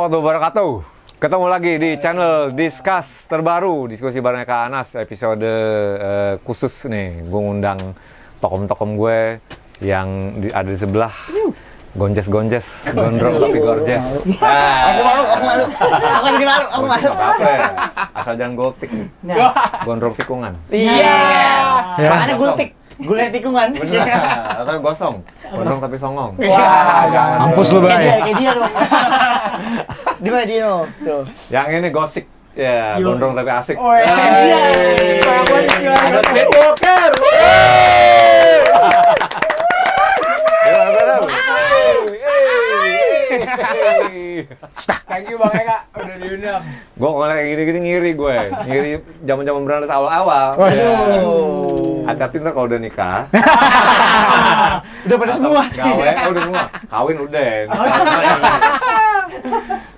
warahmatullahi wabarakatuh. Ketemu lagi di channel Discuss terbaru, diskusi bareng Kak Anas, episode khusus nih. Gue ngundang tokom-tokom gue yang ada di sebelah. Gonjes-gonjes, gondrong tapi gorjes. Aku malu. Aku jadi malu, aku malu. Apa? Asal jangan goltik. Gondrong tikungan. Iya. Makanya gultik. Gulet tikungan. Atau gosong. Gondrong tapi songong. Wah, jangan. Mampus lu, Bay. Kayak dia dong. Di mana dia dong? Tuh. Yang ini gosik. Ya, gondrong tapi asik. Oh iya. Ada speed walker. Thank you Bang Eka, udah diundang. Gue kalau kayak gini-gini ngiri gue. Ngiri zaman-zaman berantas awal-awal. Hati-hati ntar kalau udah nikah. Udah pada semua. Gawe, udah semua. Kawin udah.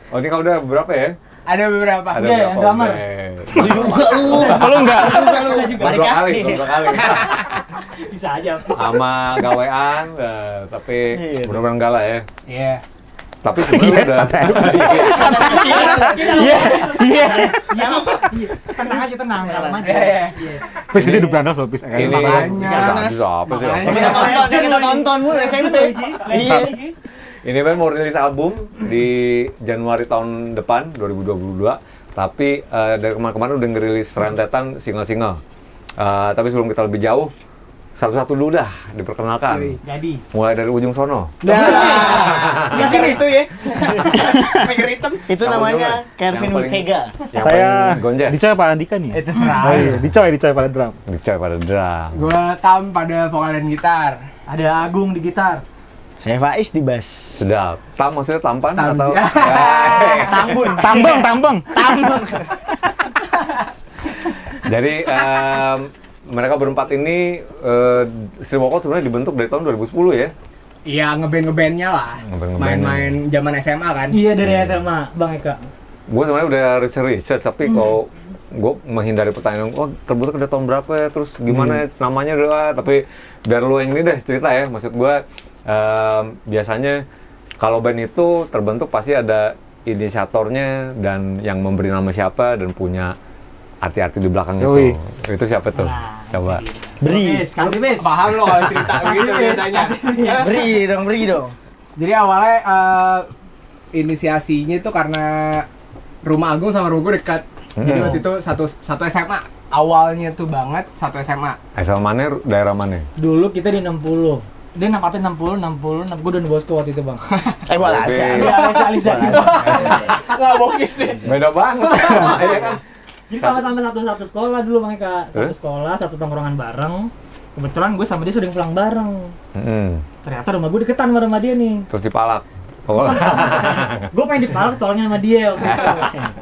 Oh ini kalau udah berapa ya? Ada beberapa. Ada Iya, berapa? yang gambar. Lu juga lu. Kalau enggak? Dua kali. Bisa aja. Sama gawean, tapi Iya. mudah-mudahan enggak lah ya. Iya. Tapi sebenarnya udah. Iya. Tenang aja, tenang. Iya. Pis ini udah berantas loh, Pis. Ini Makanya. apa sih? Makanya. Kita tonton mulu SMP. Iya. Ini kan mau rilis album di Januari tahun depan 2022, tapi dari kemarin-kemarin udah ngerilis rentetan single-single. Tapi sebelum kita lebih jauh, satu-satu dulu dah diperkenalkan. Jadi. Mulai dari ujung sono. Nah, speaker itu ya. Speaker hitam. Itu Sama namanya dulu. Kevin Yang paling- Vega. Yang Saya paling gonjes. Dicoy apa Andika nih? Itu serah. Oh iya, Dicoy pada drum. Dicoy pada drum. Gua Tam pada vokal dan gitar. Ada Agung di gitar. Saya Faiz di bass. Sedap. Tam maksudnya tampan Tam. atau? Tambun. Tambang. Jadi mereka berempat ini Street Vocal sebenarnya dibentuk dari tahun 2010 ya. Iya, ngeband-ngebandnya lah. Ngeband-ngebandnya. Main-main zaman SMA kan. Iya dari SMA, Bang Eka. Gue sebenarnya udah research, tapi kalau gue menghindari pertanyaan, oh terbentuk dari tahun berapa ya, terus gimana ya, namanya udah, tapi biar lu yang ini deh cerita ya. Maksud gue biasanya kalau band itu terbentuk pasti ada inisiatornya dan yang memberi nama siapa dan punya arti-arti di belakang Yoi. itu. Itu siapa tuh? Coba. Beri. Kasih Bis. Paham lo kalau cerita begitu biasanya. Beri dong. Jadi awalnya inisiasinya itu karena rumah Agung sama rumah gue dekat. Jadi waktu itu satu SMA. Awalnya tuh banget satu SMA. Asal mana, daerah mana? Dulu kita di 60. Dia 60, gue udah bosku waktu itu, Bang. Bola Oke. Asia. Iya, Alisa. Nggak bokis deh. Beda banget. Iya kan? Jadi sama-sama satu sekolah dulu, Bang Eka. Satu Eh? sekolah, satu tongkrongan bareng. Kebetulan gue sama dia sering pulang bareng. Ternyata rumah gue deketan sama rumah dia nih. Terus dipalak. Oh. Gue pengen dipalak tolongnya sama dia waktu itu.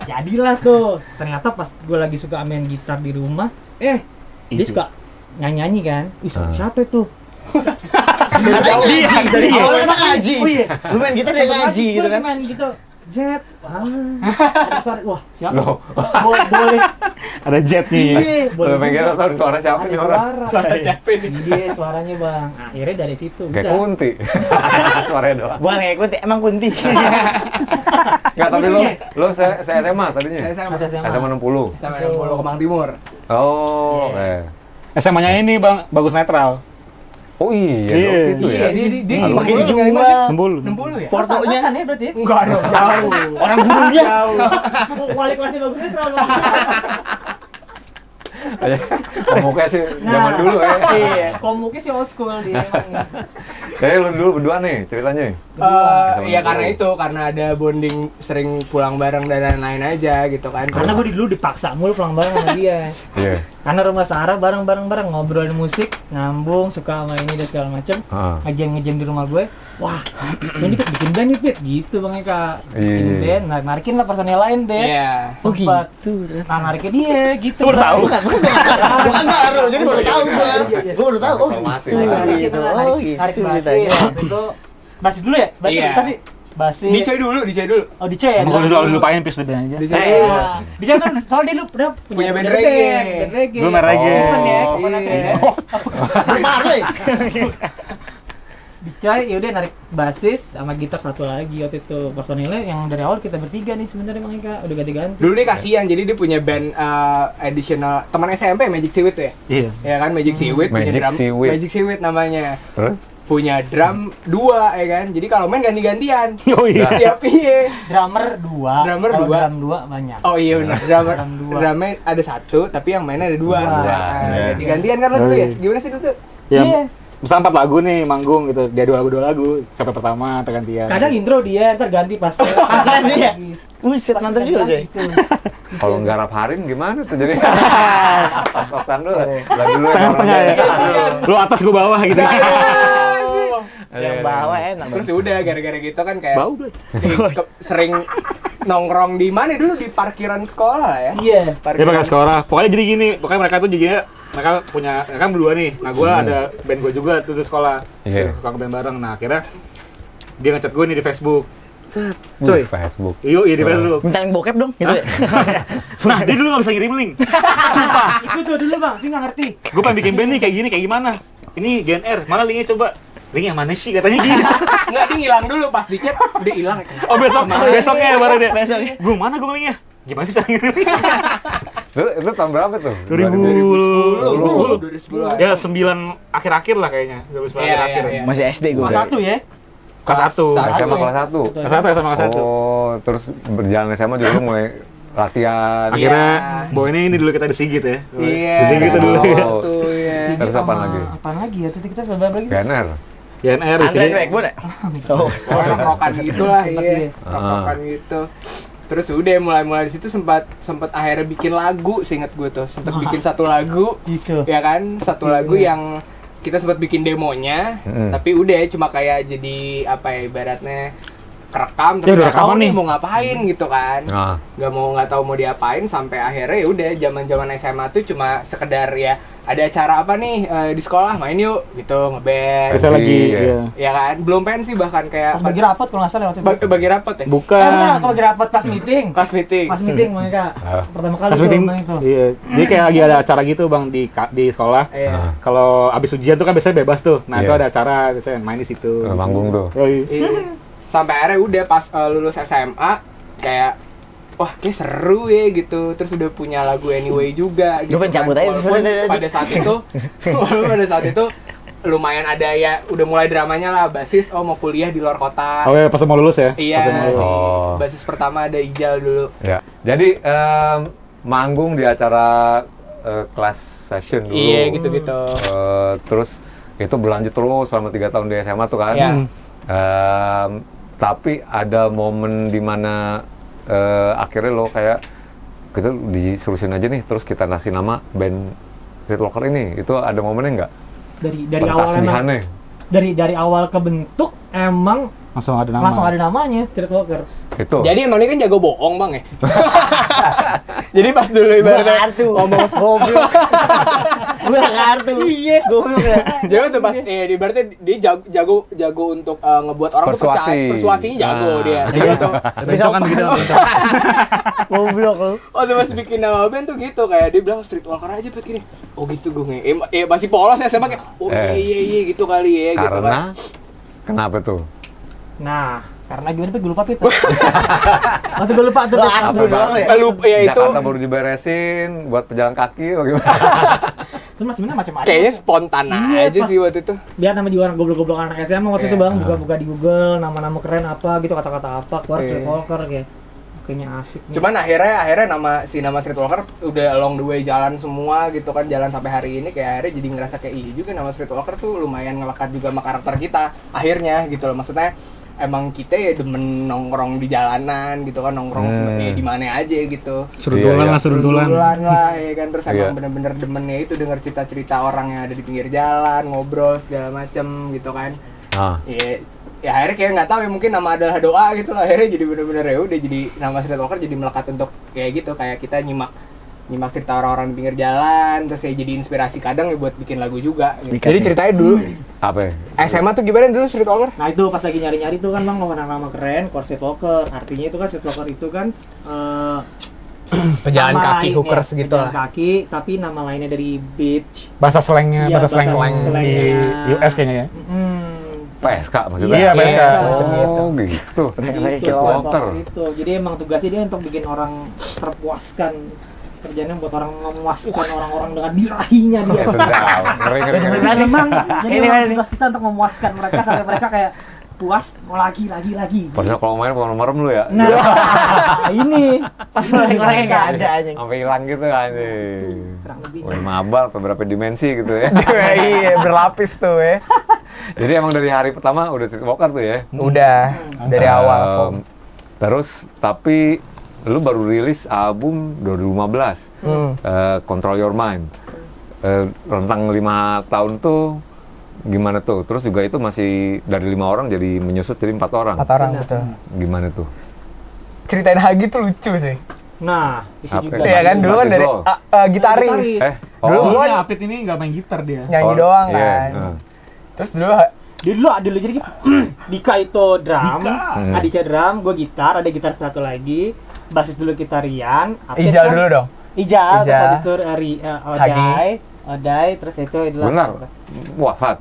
Jadilah tuh. Ternyata pas gue lagi suka main gitar di rumah, dia suka nyanyi kan. Ih, siapa itu? Awalnya kita ngaji. Oh iya. Lu main gitar dia ngaji gitu kan. Main gitu. Jet. Ada suara. Wah, siapa? Loh. Boleh. Ada jet nih. Iya, boleh. Lu pengen tahu suara siapa Ada nih orang? Suara siapa ini? Dia suaranya, Bang. Akhirnya dari situ. Kayak udah. kunti. Suaranya doang. Bukan kayak Kunti, emang Kunti. Enggak, tapi lu saya SMA tadinya. Saya sama SMA 60. sama yang Pulau Kemang Timur. Oh, oke. SMA-nya ini, Bang, bagus netral. Oh iya, Iya. dong, situ ya. Dia Halo. Pakai dijual. 60 ya? Portonya ya berarti ya? Enggak dong, jauh. orang gurunya. Jauh. Wali kelasnya bagus netral, Bang. Komuknya sih zaman dulu ya. Iya. Komuknya sih old school dia emang. Jadi lu dulu berdua nih ceritanya. Iya karena itu, karena ada bonding sering pulang bareng dan lain-lain aja gitu kan. Karena gue dulu dipaksa mulu pulang bareng sama dia. Iya. Karena rumah Sarah bareng ngobrolin musik, nyambung, suka sama ini dan segala macem. Ngejam di rumah gue. Wah, ini Pit, bikin band nih, Pit. Gitu Bang Eka. Bikin Iya. band, narikin lah personel lain deh. Iya. Oh Sempat. gitu. ternyata. Nah, narikin dia gitu. Baru tahu. Bukan baru, jadi baru tahu gua. Iya. Gua baru tahu. Oh Informasi. gitu. Narik Gitu. Oh narik gitu basis. ceritanya. Waktu itu basis dulu ya? Basis Iya. tadi. Basis. Dicoy dulu. Oh, Dicoy ya? Emang kalau dilupain pis lebih aja. Dicoy. Iya. Dicoy kan soalnya dia udah Punya band reggae. Band reggae. Belum main reggae. Open ya, Oh, Coconut iya. Trees ya. Marley. Bicoy yaudah narik basis sama gitar satu lagi waktu itu. Personilnya yang dari awal kita bertiga nih sebenarnya Bang Eka, udah ganti-ganti. Dulu dia kasihan, jadi dia punya band additional teman SMP Magic Seaweed tuh ya. Iya. Ya kan Magic Seaweed punya Magic drum. Seaweed. Magic Seaweed namanya. Terus? Punya drum 2 ya kan. Jadi kalau main ganti-gantian. Oh iya. Tiap iya. Drummer 2. Drummer Kalau dua. drum 2 banyak. Oh iya benar. Drummer Drum dua. drumnya ada 1 tapi yang mainnya ada 2. Dua. Iya. Ganti-gantian kan lo Oh, tuh ya. iya. Gimana sih itu tuh? Ya, Iya. misal 4 lagu nih manggung gitu, dia 2 lagu, sampai pertama atau gantian. Kadang intro dia, ntar ganti pas. Pastikan dia. Buset, mantap juga coy. Kalau nggarap Harim gimana tuh jadi? Pas-pasan dulu. Lah dulu Setengah-setengah ya. Lu atas gua bawah gitu. Yang bawah enak. Terus udah gara-gara gitu kan kayak Bau belum? sering nongkrong di mana dulu di parkiran sekolah ya. Iya. Dia pakai sekolah. Pokoknya jadi gini, pokoknya mereka tuh jadinya mereka kan berdua nih. Nah, gua ada band gua juga tuh di sekolah. Iya. Suka ke band bareng. Nah, akhirnya dia ngechat gue nih di Facebook. Coy, Facebook. Iya di Facebook. Minta link bokep dong gitu ya. Nah, dia dulu nggak bisa ngirim link. Itu tuh dulu Bang, sih nggak ngerti. Gue pengen bikin band nih kayak gini, kayak gimana? Ini GNR, mana linknya coba? Link yang mana sih katanya gitu. Enggak, dia ngilang dulu pas di chat udah hilang. Oh besoknya baru dia. Besoknya. Gue mana gue linknya? Gimana sih cara ngirim? Lu tahun berapa tuh? 2010. Ya 9 akhir-akhir lah kayaknya. 2010 Iya, akhir-akhir. iya, iya. Masih SD gue. Kelas 1 ya. Kelas 1. SMA kelas 1. Kelas 1 sama kelas 1. Oh, terus berjalan SMA juga lu mulai latihan. Akhirnya Iya. Boy ini dulu kita disigit ya. Iya. Disigit itu dulu. Oh. Tuh ya. Terus apaan lagi? Apaan lagi ya? Tadi kita sebentar lagi. GNR. GNR Andre disigit. Backbone ya? Oh. Rock-rockan gitu lah, Sempet iya. dia. Rock-rockan gitu. Terus udah mulai di situ sempat akhirnya bikin lagu, seinget gue tuh. Sempat bikin satu lagu, Gitu. ya kan? Satu lagu yang kita sempat bikin demonya, tapi udah cuma kayak jadi apa ya ibaratnya kerekam tapi Ya, udah nggak tahu rekaman nih nih. mau ngapain gitu kan. Nah, Nggak tahu mau diapain sampai akhirnya ya udah zaman SMA tuh cuma sekedar ya ada acara apa nih di sekolah main yuk gitu ngeband Bisa lagi. Iya. Iya. ya kan belum pensi bahkan kayak Pas bagi rapat kalau nggak salah waktu itu. bagi rapat ya Bukan. Bukan, bagi rapat pas meeting. pas meeting Pas meeting mereka. Pertama kali Pas tuh meeting. main tuh. Iya. Jadi kayak lagi ada acara gitu Bang di sekolah. iya Kalau abis ujian tuh kan biasanya bebas tuh. Nah, itu Iya. ada acara biasanya main di situ. manggung tuh. Yoi. Iya. Sampai akhirnya udah pas lulus SMA kayak wah kayak seru ya gitu terus udah punya lagu Anyway juga gitu pengen cabut aja Walaupun sebenarnya. pada saat itu lumayan ada ya udah mulai dramanya lah basis mau kuliah di luar kota Oh ya, pas mau lulus ya? iya Pas mau lulus. Oh. basis pertama ada Ijal dulu Ya. Jadi manggung di acara kelas session dulu. iya gitu-gitu Terus itu berlanjut terus selama 3 tahun di SMA tuh kan. Iya. Tapi ada momen dimana akhirnya lo kayak kita disurusin aja nih, terus kita kasih nama band Streetwalker ini. Itu ada momennya nggak? Dari awal emang, Pentasbihannya. dari awal kebentuk emang Langsung ada nama. langsung ada namanya Streetwalker. Itu. jadi emang ini kan jago bohong bang ya jadi pas dulu ibaratnya kartu. ngomong Goblok. Gua kartu. Iya. Goblok ya. dia tuh pas ibaratnya dia jago untuk ngebuat orang tuh Persuasi. percaya persuasinya jago Nah. dia tuh Bencong kan gitu. bencong. Goblok lu. oh tuh pas bikin nama band tuh gitu kayak dia bilang Streetwalker aja buat gini oh gitu gue masih polos ya sama kayak oh iya gitu kali ya gitu kan Karena kenapa tuh? Nah, karena gimana tuh gue lupa Pit. Waktu gue lupa tuh. Bahas dulu doang ya. lupa ya itu Jakarta baru diberesin buat pejalan kaki bagaimana? Cuma sebenarnya macam-macam. kayaknya spontan Iya, aja pas- sih waktu itu Biar nama juga orang goblok-goblok anak SMA waktu itu Iya. Bang, buka-buka di Google, nama-nama keren apa gitu, kata-kata apa, keluar Iya. Streetwalker kayak. Kayaknya asik nih. cuman akhirnya nama Streetwalker udah along the way jalan semua gitu kan jalan sampai hari ini kayak akhirnya jadi ngerasa kayak iya juga nama Streetwalker tuh lumayan ngelekat juga sama karakter kita akhirnya gitu loh maksudnya emang kita ya demen nongkrong di jalanan gitu kan nongkrong di mana aja gitu Seruntulan Iya, lah, seruntulan. Seruntulan lah ya kan terus emang Iya. bener-bener demennya itu denger cerita-cerita orang yang ada di pinggir jalan ngobrol segala macem gitu kan Nah, ya akhirnya kayak nggak tahu ya mungkin nama adalah doa gitu lah akhirnya jadi bener-bener ya udah jadi nama Streetwalker jadi melekat untuk kayak gitu kayak kita nyimak cerita orang-orang di pinggir jalan terus ya jadi inspirasi kadang ya buat bikin lagu juga gitu. Jadi ceritanya dulu apa ya? SMA tuh gimana dulu Streetwalker? Nah itu pas lagi nyari-nyari tuh kan Bang nama keren, keluar Streetwalker. Artinya itu kan Streetwalker itu kan Pejalan nama kaki lain, hookers ya, gitu pejalan lah. kaki tapi nama lainnya dari beach. Bahasa slangnya, Iya, bahasa slang bahasa di slangnya. US kayaknya ya. PSK maksudnya? Iya, PSK. Macam gitu. Oh gitu. Itu Walker. itu. Jadi emang tugasnya dia untuk bikin orang terpuaskan. Kerjanya buat orang memuaskan orang-orang dengan birahinya dia. Sedap. Ngeri. Jadi memang jadi Ini, memang ini. tugas kita untuk memuaskan mereka sampai mereka kayak puas mau lagi. Padahal kalau main merem lu ya. Nah, ini Pas orangnya nggak ada anjing. Sampai hilang gitu anjing. kurang lebih. Wah, mabal beberapa dimensi gitu ya. Iya, berlapis tuh ya. Jadi emang dari hari pertama udah Streetwalker tuh ya. Udah dari awal. Fong. Terus tapi lu baru rilis album 2015, Control Your Mind. Rentang 5 tahun tuh gimana tuh? Terus juga itu masih dari 5 orang jadi menyusut jadi 4 orang. 4 orang betul. Gimana tuh? Ceritain Hagi tuh lucu sih. Nah, itu Apa? juga. Iya kan dulu kan Basis dari lo. gitaris. Dulu Dulu gua Apit ini nggak main gitar dia. nyanyi Oh, doang iya, kan. Terus dulu Dia dulu jadi Dika itu drum, Hmm. Adica drum, gue gitar, ada gitar satu lagi, basis dulu kita Rian, Apit Ijal kan- dulu dong. Ijal, terus Ijal. habis itu Odai, terus itu adalah Benar. Wafat.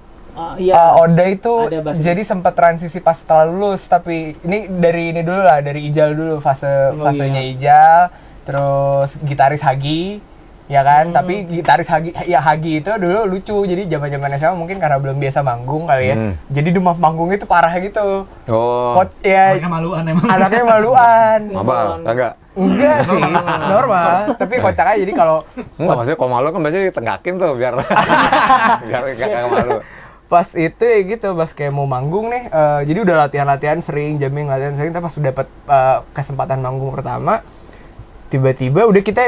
Iya. Oda itu Ada basis. jadi sempat transisi pas setelah lulus, tapi ini dulu lah, dari Ijal dulu fasenya iya. Ijal, terus gitaris Hagi, ya kan? Tapi gitaris Hagi itu dulu lucu, jadi zaman SMA mungkin karena belum biasa manggung kali ya. Jadi demam manggung itu parah gitu. Oh. Ya Mereka maluan emang. anaknya maluan. Mabal, enggak? Enggak sih, normal. Tapi kocak aja, jadi kalau Enggak, maksudnya kalau malu kan biasanya ditengakin tuh biar biar enggak malu. pas itu ya gitu, pas kayak mau manggung nih, jadi udah latihan sering, jamming latihan sering, tapi pas udah dapet kesempatan manggung pertama, tiba-tiba udah kita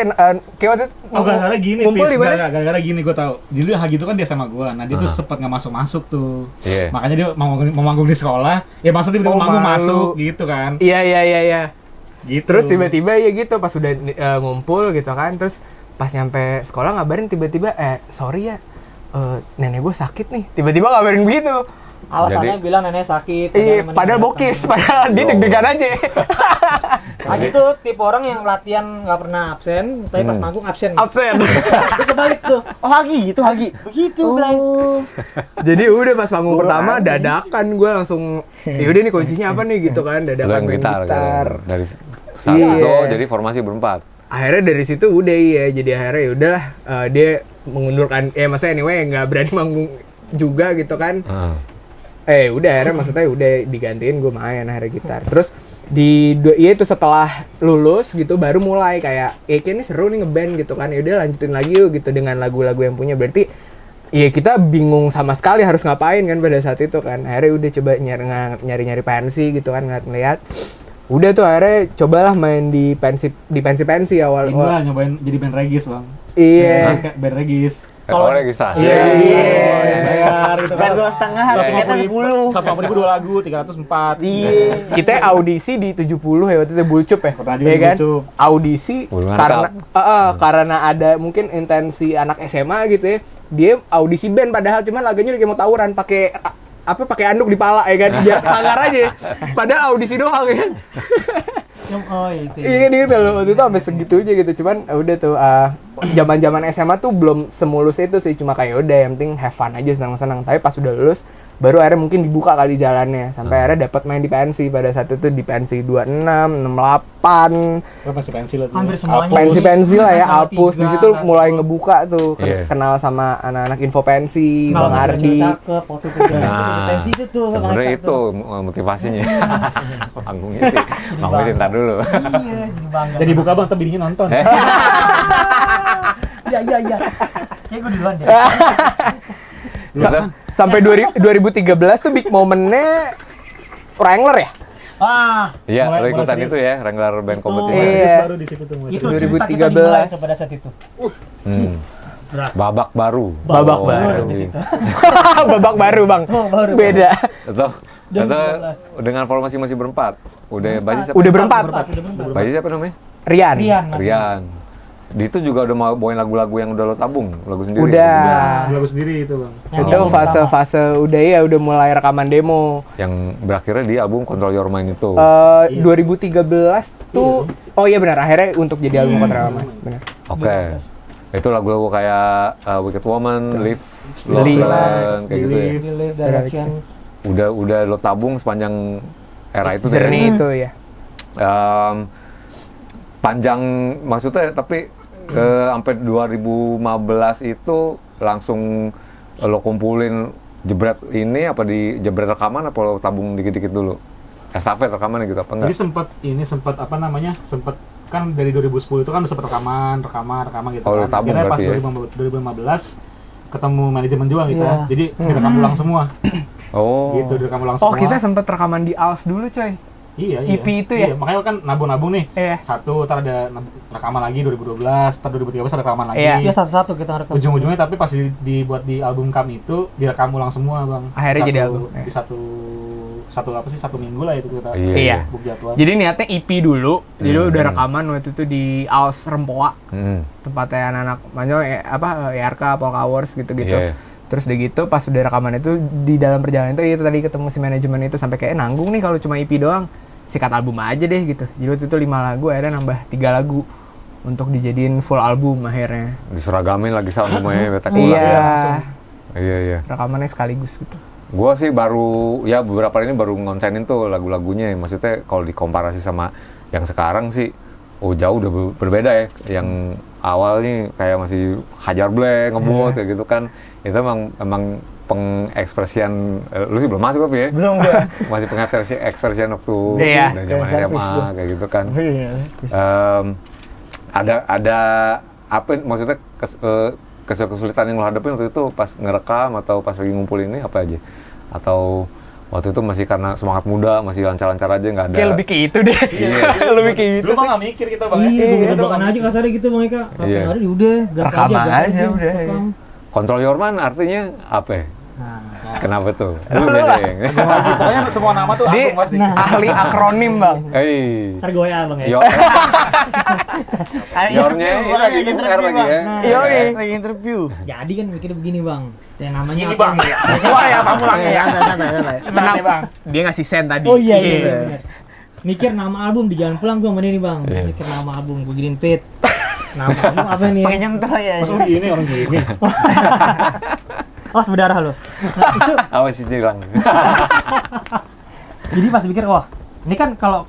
kayak waktu itu Oh, gara-gara gini, ngumpul Pis. di mana? Gara-gara gini gue tau. Dulu Hagi itu kan dia sama gue. Nah, dia tuh sempet nggak masuk tuh. Iya. Makanya dia mau manggung di sekolah. Ya maksudnya tiba-tiba Oh, manggung malu. masuk gitu kan. Iya. Gitu. Terus tiba-tiba ya gitu, pas udah ngumpul gitu kan, terus pas nyampe sekolah ngabarin tiba-tiba, sorry ya, nenek gue sakit nih. Tiba-tiba ngabarin begitu. Alasannya bilang nenek sakit. Iya, nenek padahal meninggal. bokis, padahal dia deg-degan aja. Hagi tuh tipe orang yang latihan nggak pernah absen, tapi pas manggung absen. Absen. Itu kebalik tuh. Oh Hagi, itu Hagi. Begitu bilang. Jadi udah pas panggung pertama dadakan gue langsung, yaudah nih kuncinya apa nih gitu kan, Lu dadakan yang main gitar. gitar. Kan? Dari saat Iya. itu jadi formasi berempat. Akhirnya dari situ udah ya, jadi akhirnya ya udahlah, dia mengundurkan, maksudnya anyway nggak berani manggung juga gitu kan. Udah akhirnya maksudnya udah digantiin, gue main akhirnya gitar. Terus iya itu setelah lulus gitu baru mulai kayak kayaknya ini seru nih ngeband gitu kan. Ya udah lanjutin lagi yuk gitu dengan lagu-lagu yang punya. Berarti ya kita bingung sama sekali harus ngapain kan pada saat itu kan. Akhirnya udah coba nyari pensi gitu kan, ngeliat. Udah tuh akhirnya cobalah main di pensi awal. Gua nyobain jadi band regis, Bang. Iya. Band regis. Kalau registrasi. Iya. Bayar gitu kan. Kan 2,5, harganya 10. 150.000 2 lagu, 304. Iya. Kita audisi di 70 ya waktu itu Bulcup ya. Pernah juga Iya di kan? Bulcup. Audisi Bulungan karena ada mungkin intensi anak SMA gitu ya. Dia audisi band padahal cuman lagunya udah kayak mau tawuran pakai anduk di pala ya kan. Biar sangar aja. Padahal audisi doang ya kan. Oh itu. Iya gitu loh. Waktu itu sampai segitunya gitu. Cuman udah tuh zaman-zaman SMA tuh belum semulus itu sih, cuma kayak udah yang penting have fun aja, senang-senang. Tapi pas udah lulus baru akhirnya mungkin dibuka kali jalannya sampai akhirnya dapat main di pensi. Pada saat itu di pensi 26, 68, Gua masih pensil tuh. Hampir semuanya. pensi lah ya, Sama Alpus. Di tiga, situ kan, mulai so. ngebuka tuh, Iya. kenal sama anak-anak info pensi, Kenal Bang sama Ardi. cewek cakep, waktu itu dia Nah, pensi itu tuh sama sebenarnya mereka itu tuh. motivasinya. Panggungnya sih, panggungnya cinta dulu. Iya, jadi bangga. Jadi buka Bang, tapi bininya nonton. Iya. Kayak gue duluan deh. Sampai 2013 tuh big momennya Wrangler ya? Ah, Iya, Mulai- lo ikutan mulai serius. itu ya, Wrangler Band Competition. Iya. Serius baru di situ tuh. itu Serius. cerita kita 2013. dimulai tuh pada saat itu. Berat. Babak baru. Babak Oh, baru. iya. Babak baru bang, Oh, baru. beda. Atau 2012. dengan formasi masih berempat. Udah Baji siapa? Udah berempat. Udah berempat. Baji siapa namanya? Rian. Rian. Mas. Rian. Di itu juga udah mau bawain lagu-lagu yang udah lo tabung, lagu sendiri. Udah. Lagu sendiri itu Bang. Yang Itu album fase-fase udah mulai rekaman demo. Yang berakhirnya di album Control Your Mind itu. 2013 tuh, oh iya benar, akhirnya untuk jadi album kontrarama, benar. Oke. Itu lagu-lagu kayak Wicked Woman, Live, Love Live. Land, kayak gitu ya. Believe Direction. udah lo tabung sepanjang era itu deh. Journey itu ya. Panjang maksudnya, tapi sampai 2015 itu langsung lo kumpulin jebret ini apa di jebret rekaman apa lo tabung dikit-dikit dulu? Estafet rekaman gitu apa enggak? Jadi sempat apa namanya? Sempat kan dari 2010 itu kan udah sempat rekaman gitu Oh, kan. tabung Akhirnya pas berarti 2015 ketemu manajemen juga gitu Iya. ya. Jadi direkam ulang semua. Oh. Gitu, direkam ulang Oh, semua. kita sempet rekaman di ALS dulu, coy. Iya. EP itu ya? Iya, makanya kan nabung-nabung nih. Iya. Satu, ntar ada rekaman lagi 2012, ntar 2013 ada rekaman lagi. Iya. Ya satu-satu kita rekam. Ujung-ujungnya tapi pas dibuat di album kami itu direkam ulang semua, Bang. Akhirnya jadi album, ya. Di satu minggu lah itu kita. Iya. Book jadwal. Jadi niatnya EP dulu, jadi udah rekaman waktu itu di ALS Rempoa, tempatnya anak-anak ERK, Polka Wars gitu-gitu. Iya. Terus udah gitu pas udah rekaman itu di dalam perjalanan itu tadi ketemu si manajemen itu sampai kayak nanggung nih kalau cuma EP doang, sikat album aja deh gitu. Jadi waktu itu 5 lagu akhirnya nambah 3 lagu untuk dijadiin full album akhirnya. Diseragamin lagi sama albumnya betak Iya. Iya. Rekamannya sekaligus gitu. Gua sih baru ya beberapa hari ini baru ngonsenin tuh lagu-lagunya. Maksudnya kalau dikomparasi sama yang sekarang sih jauh udah berbeda ya. Yang awal nih kayak masih hajar blek, ngebut kayak gitu kan. Itu emang pengekspresian lu sih belum masuk tapi ya. Belum gua. Masih pengekspresian waktu Iya, udah zaman kayak service SMA gua. kayak gitu kan. Iya. Ada apa maksudnya kesulitan yang lo hadapin waktu itu pas ngerekam atau pas lagi ngumpul ini apa aja? Atau waktu itu masih karena semangat muda, masih lancar-lancar aja nggak ada? Kayak lebih ke itu deh. Lebih ke itu. Dulu mah nggak mikir kita, Bang. Iya, Iya, gebrakan aja kasarnya gitu Bang Eka. Iya. Hari udah, gas Rekam gas aja, udah. rekam. Control your mind artinya apa ya? Nah, Kenapa tuh? Lu beda ya? Pokoknya semua nama tuh Dia agung pasti. ahli akronim, Bang. ntar gue ya Bang ya. Yo, yornya ini lagi R lagi ya. Nah. Yoi. Lagi interview. Jadi kan mikirnya begini Bang. Yang namanya Ini, apa Bang. nih? Gua ya, kamu lagi ya. Santai. Tenang, Bang. Dia ngasih sen tadi. Oh iya. Bener. Mikir nama album di jalan pulang gue sama dia nih Bang. Iya. Mikir nama album gue giniin pit. Nama album apa nih? Pakai nyentol ya. Langsung gini orang gini. Oh berdarah lo. Nah, itu Awas sih Jilang. jadi pas pikir wah ini kan kalau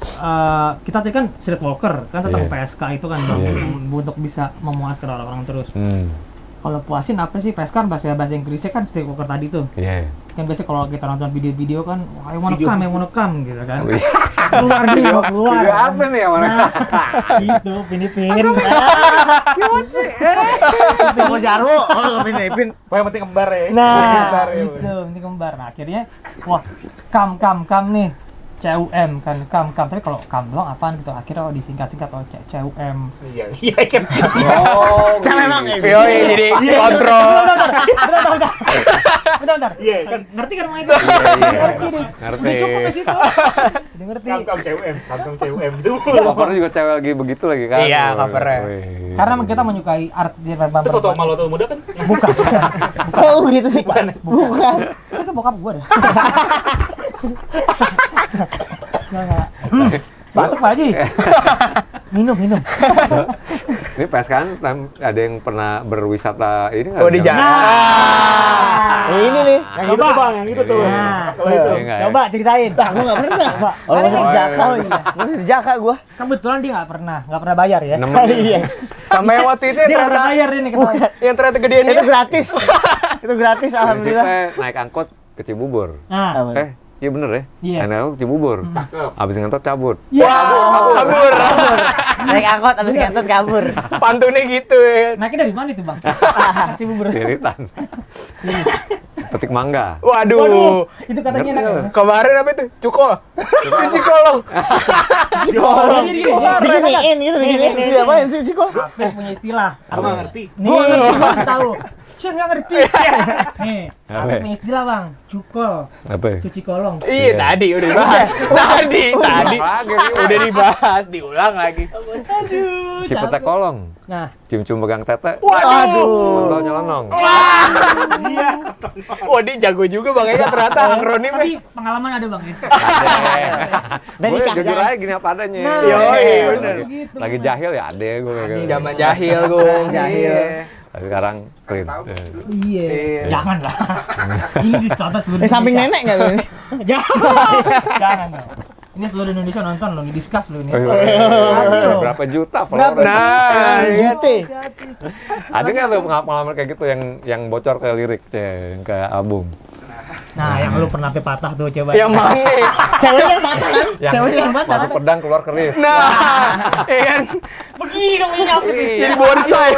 kita tadi kan streetwalker kan tentang Iya. PSK itu kan Bang, Iya. untuk bisa memuaskan orang-orang terus. Hmm. Kalau puasin apa sih PSK kan bahasa Inggrisnya kan streetwalker tadi tuh. Iya. Kan biasanya kalau kita nonton video-video kan I wanna come gitu kan. Wih. Keluar nih mau keluar. Video apa nih yang mana? Nah, gitu Pinipin. Sama Jarwo. Oh, Pinipin. Pokoknya penting kembar ya. Nah, Kembar ya. gitu, ini kembar. Nah, akhirnya wah, kam nih. CUM kan kam. Tapi kalau kam doang apaan gitu. Akhirnya disingkat-singkat CUM. Iya kan. Oh, Sama emang gitu. Yoi, jadi kontrol. Bentar. Iya kan. Ngerti kan Mike? Iya. Ngerti nih. Ngerti. Udah cukup ya situ. Udah ngerti. Kam CUM itu. Covernya juga cewek lagi begitu lagi kan? Iya, covernya. Wih. Karena kita menyukai art di Bambang. Itu foto malu atau muda kan? Bukan. Oh, gitu sih. Bukan. Itu bokap gua deh. Enggak. Batuk Pak Haji. Minum. Ini PSK kan ada yang pernah berwisata ini nggak? Oh, di jalan. Ini nih. Yang itu tuh, Bang, yang itu tuh. Nah. Kalau itu. Iya nggak ya? Coba ceritain. Aku nggak pernah. Coba. Kalau masih di Jaka. Oh, iya. Masih di Jaka gua. Kebetulan dia nggak pernah bayar ya. Nemenin. Iya. Sama yang waktu itu Dia yang nggak pernah ternyata bayar ini ketahuan. yang ternyata gedean Itu dia. gratis. Itu gratis alhamdulillah. Prinsipnya naik angkot ke Cibubur. Nah, Aman. Iya bener ya? Iya. Naik angkot ke Cibubur. Cakep. Abis ngantor cabut. Kabur. Naik angkot abis ngentot kabur. Pantunnya gitu ya. naiknya dari mana itu bang? Cibubur. Siritan. Petik mangga. Waduh, itu katanya enak. Ngerti Kemarin apa itu? Cukol. Cuci kolong. Diginiin gitu diginiin. Dia apain sih Ciko? Apa punya istilah? Aku nggak ngerti. Nih, gua kasih tahu. Saya nggak ngerti. Nih, Apa? apa punya istilah bang? Cukol, Apa ya? cuci kolong. Iya tadi udah dibahas. Tadi Lagi nih. udah dibahas, diulang lagi. Aduh, Cipetek kolong. Nah, Cium-cium pegang tete. Aduh. Kontol nyelonong. Wah, dia jago juga Bang Eka ternyata akronimnya. tapi pengalaman ada bang ya. Dan Gue nikah, jujur kan? aja gini apa adanya. Nah, Yoi, Iya, bener. lagi- Lagi jahil ya ade gue kayak gitu. Zaman jahil, Gung. Jahil. Tapi sekarang clean. Iya. Iya. Jangan lah. Ini ditonton seluruh Samping Indonesia. nenek nggak tuh? Jangan. Jangan dong. Ini seluruh Indonesia nonton loh, discuss loh ini. Berapa juta Berapa? follower? Nah, Gitu. Ada nggak tuh pengalaman kayak gitu yang bocor ke lirik, yang ke album? Nah, yang lu pernah sampai patah tuh coba. yang mange. Cewek yang patah kan? Cewek yang patah kan? Masuk pedang keluar keris. Nah, iya kan? Begini dong ini apa nih? Jadi bonsai.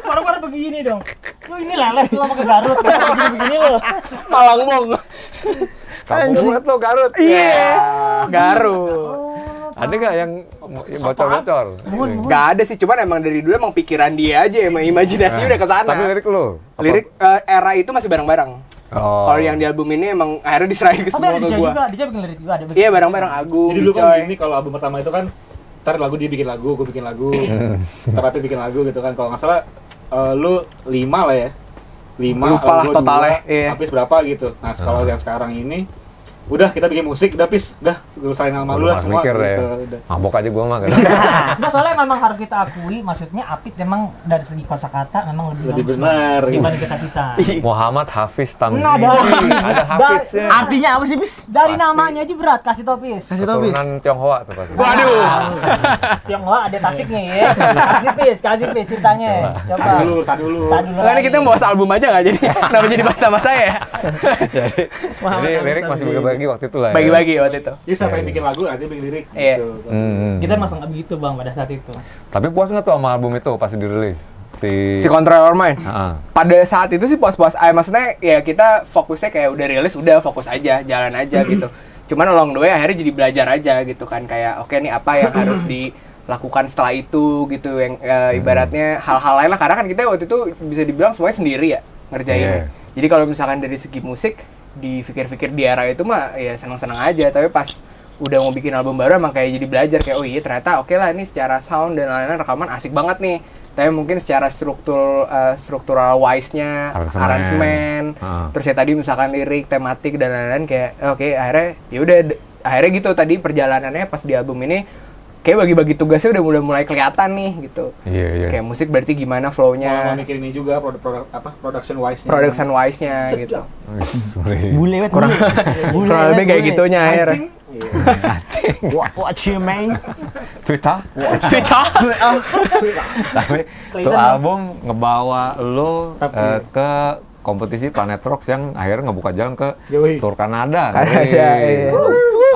Orang-orang begini dong. Lu ini leles lu sama ke Garut, begini lo. Malang Bong. Kampung banget lo Garut. Iya. Garut. Ada nggak yang bocor-bocor? Gak ada sih, cuman emang dari dulu emang pikiran dia aja, emang imajinasi udah ke sana. Tapi lirik lo? Apa? Lirik era itu masih bareng-bareng. Oh. Kalau yang di album ini emang akhirnya diserahin ke Tapi semua ada ke Dica gua. juga, Dica bikin lirik juga ada. Iya, bareng-bareng Agung, Jadi dulu kan Coy. gini, kalau album pertama itu kan ntar lagu dia bikin lagu, gue bikin lagu, ntar Api bikin lagu gitu kan. Kalau nggak salah lu 5 lah ya, 5. Lupa lah totalnya, iya. Habis berapa gitu. Nah kalau yang sekarang ini udah kita bikin musik, udah pis, udah gue selain nama lu lah Mas semua mikir gitu. ya. Udah. Mabok aja gua mah kan. Nah, soalnya memang harus kita akui, maksudnya Apit memang dari segi kosakata memang lebih Lebih bagus benar. dibanding kita. Muhammad Hafiz Tamzil. Nah, Ada Hafiznya. Artinya apa sih, Bis? Dari Pasti. namanya aja berat, kasih tau Pis. Kasih tau, Bis. Keturunan Tionghoa tuh pasti. Waduh. Tionghoa ada Tasiknya ya. Kasih Pis ceritanya. Coba. Saat dulu, saat dulu. Makanya kita mau bahas album aja nggak jadi? Kenapa jadi bahas nama saya ya? Jadi lirik masih bagi-bagi waktu itu lah. ya. Bagi-bagi waktu itu. Jadi siapa yang bikin lagu, nanti bikin lirik Iya. gitu. Kita masuk nggak begitu bang pada saat itu. Tapi puas nggak tuh sama album itu pas dirilis? Si Control Your Mind. Heeh. Pada saat itu sih puas-puas. Maksudnya ya kita fokusnya kayak udah rilis, udah fokus aja, jalan aja gitu. Cuman along the way akhirnya jadi belajar aja gitu kan. Kayak oke nih apa yang harus dilakukan setelah itu gitu. Yang ibaratnya hal-hal lain lah. Karena kan kita waktu itu bisa dibilang semuanya sendiri ya ngerjainnya. Iya. Jadi kalau misalkan dari segi musik, dipikir-pikir di era itu mah ya senang-senang aja. Tapi pas udah mau bikin album baru emang kayak jadi belajar. Kayak oh iya ternyata oke lah ini secara sound dan lain-lain rekaman asik banget nih. Tapi mungkin secara struktural wise-nya, aransemen, terus ya tadi misalkan lirik, tematik dan lain-lain kayak oke akhirnya ya udah akhirnya gitu tadi perjalanannya pas di album ini kayak bagi-bagi tugasnya udah mulai kelihatan nih gitu. Iya. Kayak musik berarti gimana Mau flow-nya, mikir ini juga production wise-nya. production wise-nya gitu. Bule wet Kurang lebih kayak gitunya akhirnya. What you mean? Twitter. Cuca. Tapi tuh album ngebawa lo ke kompetisi Planet Rocks yang akhirnya ngebuka jalan ke Yoi. Tour Kanada. Kanada, iya.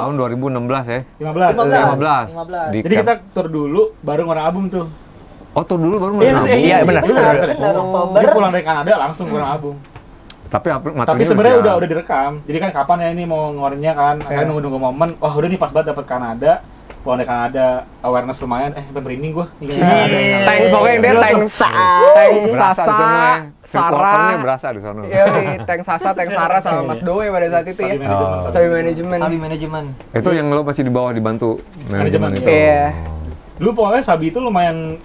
Tahun 2016 ya. 15. 15. Jadi kita tour dulu, baru ngeluarin album tuh. Oh, tour dulu baru Iya, ngeluarin album. Iya, benar. Oktober. Dia pulang dari Kanada langsung ngeluarin album. Tapi Tapi sebenarnya udah direkam. Jadi kan kapan ya ini mau ngeluarinnya kan? Akan nunggu momen. Wah, udah nih pas banget dapat Kanada. Pulang dari Kanada, awareness lumayan. Merinding gua. Tank pokoknya yang dia tank Sasa, Sarah, berasa di sana. iya, tank Sasa, tank Sarah sama Mas Doe pada saat itu ya. Sabi manajemen. Sabi manajemen. Itu yang lo masih di bawah dibantu manajemen Manajemen, itu. iya. Dulu pokoknya Sabi itu lumayan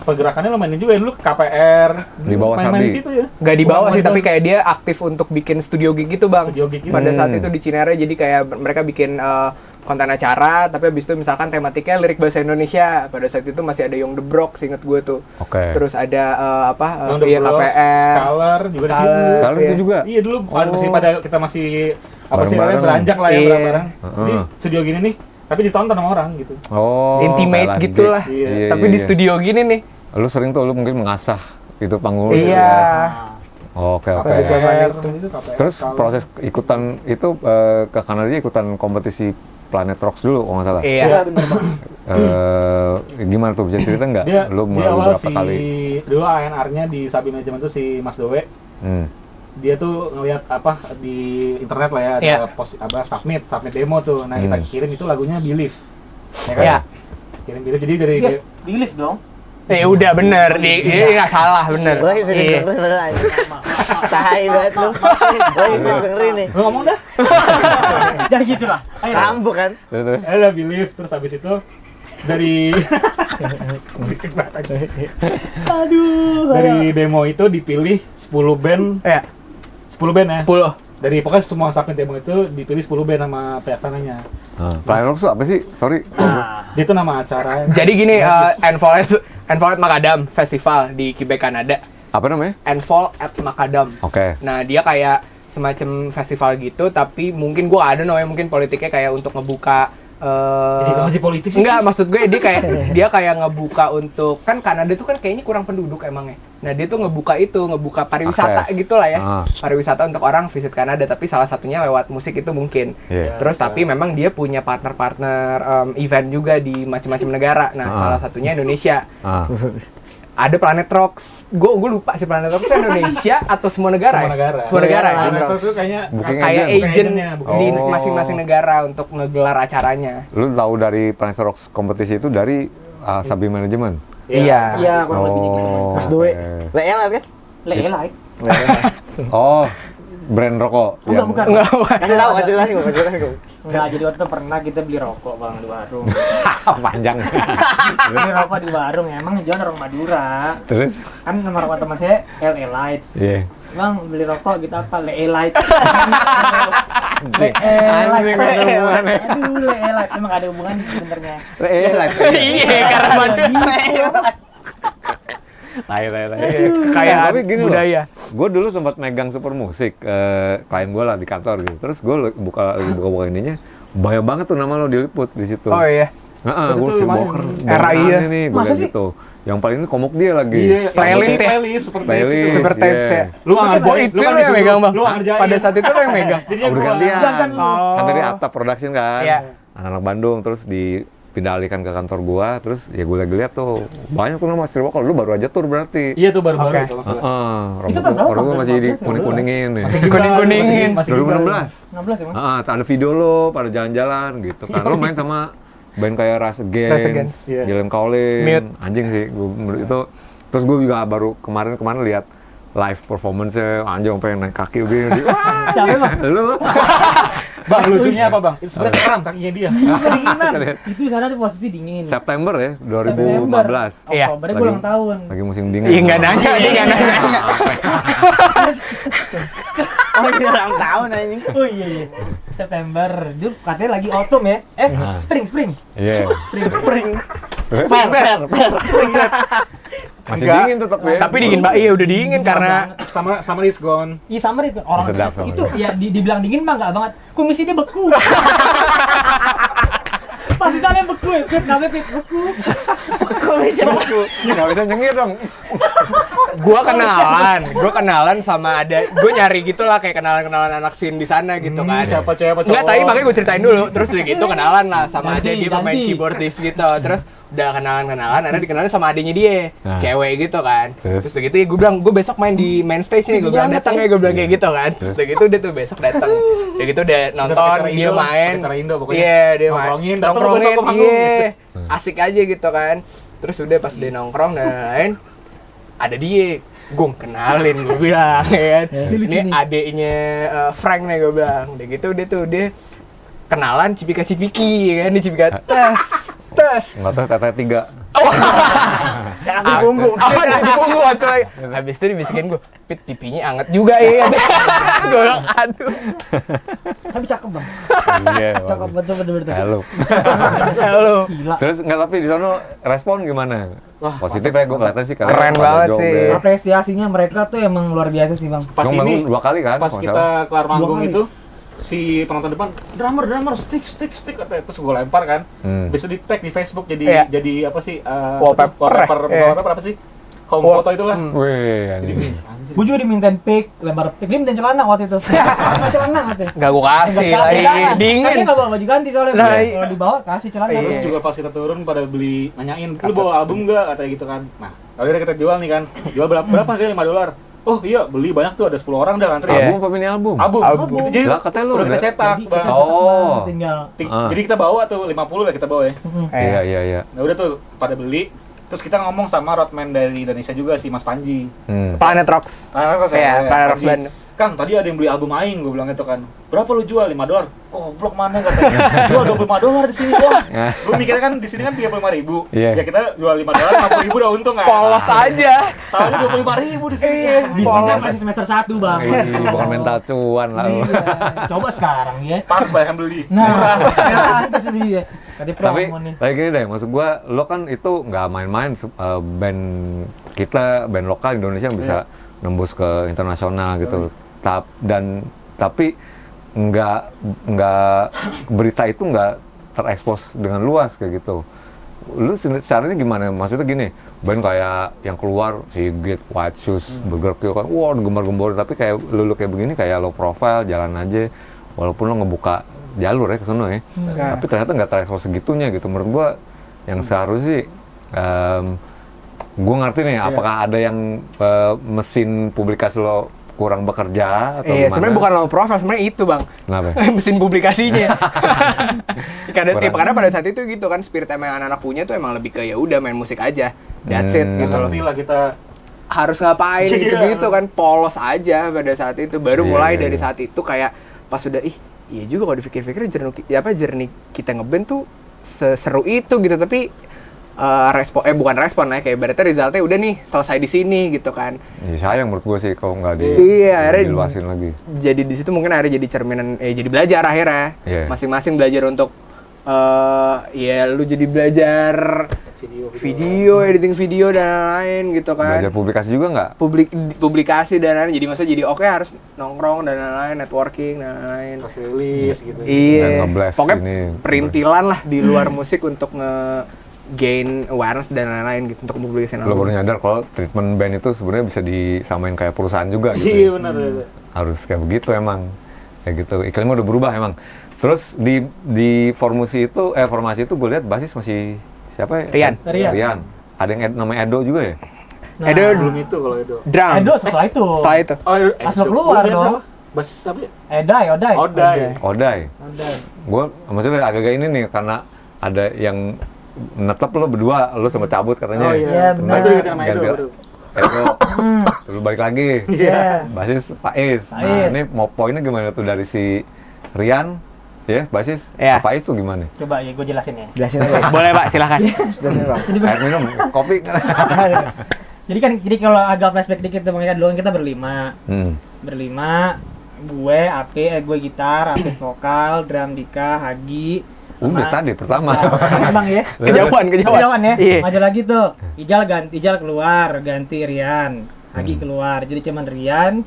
pergerakannya lumayan juga ya dulu KPR. Di bawah main-main Sabi. di situ ya. Gak di bawah Bukan sih, di tapi bawah. kayak dia aktif untuk bikin studio gig gitu bang. Studio gig gitu. Pada saat itu di Cinere, jadi kayak mereka bikin konten acara, tapi abis itu misalkan tematiknya lirik bahasa Indonesia. Pada saat itu masih ada Young the Brock, seinget gue tuh. Oke. Terus ada Yang The Bros, KPR. Scholar juga di situ. Scholar. Kalau itu juga. Iya dulu masih pada kita masih apa sih Bareng-bareng. beranjak lah ya Iya. bareng-bareng. Jadi studio gini nih, tapi ditonton sama orang gitu. Oh. Intimate kayak gitu lagi. lah. Iya. Tapi di studio gini nih. Lu sering tuh lu mungkin mengasah itu panggung. lu Iya. ya? Oke. KPR. Terus proses ikutan itu ke Kanada ikutan kompetisi Planet Rocks dulu kalau nggak salah. Iya. bener banget. Gimana tuh bisa cerita nggak? Dia, Lu dia melalui awal berapa si kali? dulu ANR-nya di Sabi Manajemen tuh si Mas Doe. Dia tuh ngelihat apa di internet lah ya ada Iya. post apa submit demo tuh. Nah, kita kirim itu lagunya Believe. Ya kan? Iya. Kirim Believe jadi dari Iya, believe dong. Udah bener, ini nggak salah bener. Woi, serius Iya. dengerin aja. Tai banget lu. Woi, serius dengerin nih. lu ngomong dah. Jadi gitulah. Ayo. Rambut kan? Ada Believe terus habis itu dari berisik banget aja. Aduh. Dari demo itu dipilih 10 band, Iya. 10 band ya. 10. Dari pokoknya semua submit demo itu dipilih 10 band sama pelaksananya. Planet Rocks tuh apa sih? Sorry. Dia tuh nama acara. Jadi gini, Enfolet Macadam Festival di Quebec, Kanada. Apa namanya? Endfall at Macadam. Oke. Nah, dia kayak semacam festival gitu, tapi mungkin gue ada namanya mungkin politiknya kayak untuk ngebuka Jadi kalau di politik sih. enggak, maksud gue dia kayak ngebuka untuk kan Kanada tuh kan kayaknya kurang penduduk emangnya. Nah, dia tuh ngebuka pariwisata Akses. gitu lah ya. Ah. Pariwisata untuk orang visit Kanada, tapi salah satunya lewat musik itu mungkin. Iya. Terus tapi memang dia punya partner-partner event juga di macam-macam negara. Nah, salah satunya Indonesia. Ah. Ada Planet Rocks. Gue lupa sih Planet Rocks itu Indonesia atau semua negara. Semua negara. Semua negara. Nah, Planet Rocks Rocks. itu kayaknya Booking Kayak agent. agent Agentnya, bukan. di Oh. masing-masing negara untuk ngegelar acaranya. Lu tahu dari Planet Rocks kompetisi itu dari Sabi Management? Iya. Iya, kurang lebih gitu. Mas Doi. oke. Leel kan? Lelai. Oh, brand rokok. Enggak, bukan. Enggak, Kasih tahu gue. Enggak, jadi waktu itu pernah kita beli rokok Bang di warung. Panjang. Beli rokok di warung, emang jualan orang Madura. Terus? Kan nama rokok teman saya LA Lights. Iya. Bang, beli rokok gitu apa? LA Light. Anjing. Light. Anjing, ada hubungannya. Aduh, LA Light. Emang ada hubungan sebenarnya. Iya, karena Tai. kayak Tapi gini loh, budaya. gue dulu sempat megang Super Musik, klien gue lah di kantor gitu. Terus gue buka ininya, banyak banget tuh nama lo diliput di situ. Oh iya. Nah, gue Itu si lumayan. Boker, Era iya. ini gue Masa liat sih? gitu. Yang paling ini komuk dia lagi. Iya, Playlist ya? playlist super Playlist. itu. Super tapes ya. Lu nggak Oh, ngerjain, itu lo yang megang, Bang. Lu nggak ngerjain. Pada saat itu lo yang megang. Jadi Udah gantian. Jangan. Oh. Kan dari Apta Production kan, Iya. anak-anak Bandung, terus dipindah alihkan ke kantor gua, terus ya gue lagi lihat tuh banyak tuh nama Street Vocal. Lu baru aja tur berarti. Iya tuh baru-baru Oke. itu masalah. Itu tahun berapa? Rambut gua masih di 2015, kuning-kuningin nih. Masih gibah, Kuning-kuningin. masih gibah. 2016. 16 ya, Bang? Ada video lo pada jalan-jalan gitu kan. Lo main sama band kayak Rise Rise Against, Against, iya. Gillian Cowling, Mute. anjing sih gua itu. Terus gue juga baru kemarin lihat live performance-nya, anjing pengen naik kaki begini. Wah, Siapa, Bang? lu Bang, lucunya apa, Bang? Itu sebenarnya kram kakinya dia. Kedinginan. Itu di sana di posisi dingin. September ya, September. 2015. Iya. Oktobernya gue ulang tahun. Lagi musim dingin. Iya, nggak nanya, dia nggak nanya. Oh ini ulang tahun anjing. Oh iya. September. Dia katanya lagi autumn ya. Spring. Iya. Spring. Per. Masih Enggak. dingin tetap ya. Tapi dingin, Mbak. Iya, udah dingin karena Sama is gone. Iya summer itu orang Sedap summer. itu ya dibilang dingin mah enggak banget. Kumisi dia beku. Pasti sana yang beku ya. Pip namanya Pip beku. Kok bisa buku? Nggak bisa nyengir dong. gua kenalan sama gue nyari gitu lah kayak kenalan anak scene di sana gitu kan. Siapa cewek apa cowok? Enggak, tadi makanya gue ceritain dulu. Terus udah gitu kenalan lah sama Ganti, adek dia pemain ganti. keyboardis gitu. Terus udah kenalan, akhirnya dikenalin sama adiknya dia, Nah. cewek gitu kan. Terus? Terus udah gitu ya gue bilang, gue besok main di main stage nih, gue bilang datang ya, gue bilang kayak gitu kan. Terus udah gitu udah tuh besok datang. Udah gitu udah nonton, pakai cara dia Indo lah, main. pakai cara Indo pokoknya. Iya, dia main. Nongkrongin, datang lu besok ke panggung, iya. Asik aja gitu kan. Terus udah pas dia nongkrong dan lain-lain, ada dia. Gue kenalin, gue bilang ya kan. Ini adeknya Frank nih, gue bilang. Udah gitu udah tuh dia kenalan cipika-cipiki ya kan, di cipika tes. Nggak tahu teteh 3. Yang asli punggu. Di punggu waktu lagi. Habis itu dibisikin gue, Pit pipinya anget juga ya. Gue bilang aduh. Tapi cakep bang. Iya. Cakep betul. Halo. Halo. Gila. Terus nggak, tapi di sana respon gimana? Wah, Positif ya, gue kelihatan sih. Keren pada banget joget. sih. Apresiasinya mereka tuh emang luar biasa sih bang. Pas Cuma ini, manggung 2 kali kan? pas kalau nggak kita salah. kelar manggung 2 kali. itu, si penonton depan drummer stick katanya, terus gue lempar kan. Besok di tag di Facebook Iya. jadi apa sih Wallpaper, iya. wallpaper apa sih, home photo itulah. Wih, Jadi anjing. anjir. Gue juga dimintain pick, lempar pick. Dia mintain celana waktu itu. Nggak celana katanya. Gak gue kasih Nggak lagi, celana. dingin. Kan dia nggak bawa baju ganti soalnya. Nah, Kalau dibawa kasih celana. Iya. Terus juga pas kita turun pada beli, nanyain, lu bawa album nggak, katanya gitu kan. Nah, kalau udah kita jual nih kan, jual berapa kayak $5. Oh iya, beli banyak tuh, ada 10 orang udah antri. Iya. Album apa mini album? Album. Album. Jadi Lah, katanya lu udah kita udah- cetak, Jadi, Bang. Oh. tinggal. Jadi kita bawa tuh 50 lah kita bawa ya. Iya. Nah udah tuh pada beli. Terus kita ngomong sama roadman dari Indonesia juga si Mas Panji. Planet Rocks. Nah, Iya, Planet Rocks Band. Kang, tadi ada yang beli album Aing, gue bilang gitu kan. Berapa lu jual? $5. Goblok mana katanya. Jual $25 di sini. Wah. Gue mikirnya kan di sini kan 35.000. Iya. Ya kita jual $5, 50.000 udah untung kan. Polos aja. Tahunya 25.000 di sini. Bisnisnya masih semester 1 bang. Ih, bukan mental cuan lah. Iya. Coba sekarang ya. Harus banyak beli. Nah, pantas itu dia. Tadi Tapi promo nih. kayak gini deh, maksud gua lo kan itu nggak main-main band kita, band lokal Indonesia yang bisa nembus ke internasional gitu. Tapi nggak berita itu nggak terekspos dengan luas kayak gitu. Lu secara ini gimana? Maksudnya gini, band kayak yang keluar Sigit, White Shoes, Burger Kill kan, wah gembar-gembor. Tapi kayak lu kayak begini kayak low profile, jalan aja. Walaupun lo ngebuka jalur ya ke sono ya. Tapi ternyata nggak terekspos segitunya gitu. Menurut gua yang seharusnya sih, gua ngerti nih, apakah ada yang mesin publikasi lo kurang bekerja atau Iya, gimana? sebenarnya bukan low profile, sebenarnya itu bang. Kenapa? Mesin publikasinya. Karena pada saat itu gitu kan, spirit emang anak-anak punya tuh emang lebih ke ya udah main musik aja, that's it gitu loh. Ngerti lah kita. Harus ngapain Iya. gitu-gitu kan, polos aja pada saat itu. Baru Iya, mulai iya, dari iya. saat itu kayak pas sudah iya juga kalau dipikir-pikir jernih kita ngeband tuh seseru itu gitu, tapi bukan respon ya, kayak berarti resultnya udah nih selesai di sini gitu kan. Ya, sayang menurut gue sih kalau nggak Iya, akhirnya diluasin lagi. Jadi di situ mungkin akhirnya jadi cerminan, jadi belajar akhirnya. Iya. Masing-masing belajar untuk ya lu jadi belajar video, editing video dan lain-lain gitu kan. Belajar publikasi juga nggak? Publikasi dan lain-lain. Jadi maksudnya jadi oke harus nongkrong dan lain-lain, networking dan lain-lain. Pas rilis gitu. Dan Iya. nge-blast Pokoknya ini. perintilan lah di luar musik untuk gain awareness dan lain-lain gitu untuk publikasiin Lo baru album. nyadar kalau treatment band itu sebenarnya bisa disamain kayak perusahaan juga gitu. Iya benar. Harus kayak begitu emang. Kayak gitu. Iklimnya udah berubah emang. Terus di formasi itu gue lihat basis masih siapa ya? Rian. Ada yang namanya Edo juga ya? Nah, Edo Belum itu kalau itu. drum. Edo setelah itu. Setelah itu. Oh, Pas lo keluar dong. Basis apa ya? Odai. Odai. Gue maksudnya agak-agak ini nih karena ada yang netep lo berdua, lo sempat cabut katanya. Oh Iya, benar. Itu kita nama Edo. Ganti- Edo, terus balik lagi. Iya. Basis Faiz. Nah, Faiz. ini mau poinnya gimana tuh dari si Rian, ya basis. Iya. Faiz tuh gimana? Coba ya gue jelasin ya. Jelasin aja. Boleh Pak, silakan. Jelasin bang. Air minum, kopi. Jadi kalau agak flashback dikit tuh, makanya dulu kan kita berlima, gue gitar, Apit vokal, drum Dika, Hagi. Udah tadi pertama. Bang ya. Kejauhan. ya. Iya. Maju lagi tuh. Ijal keluar, ganti Rian. Hagi keluar. Jadi cuman Rian,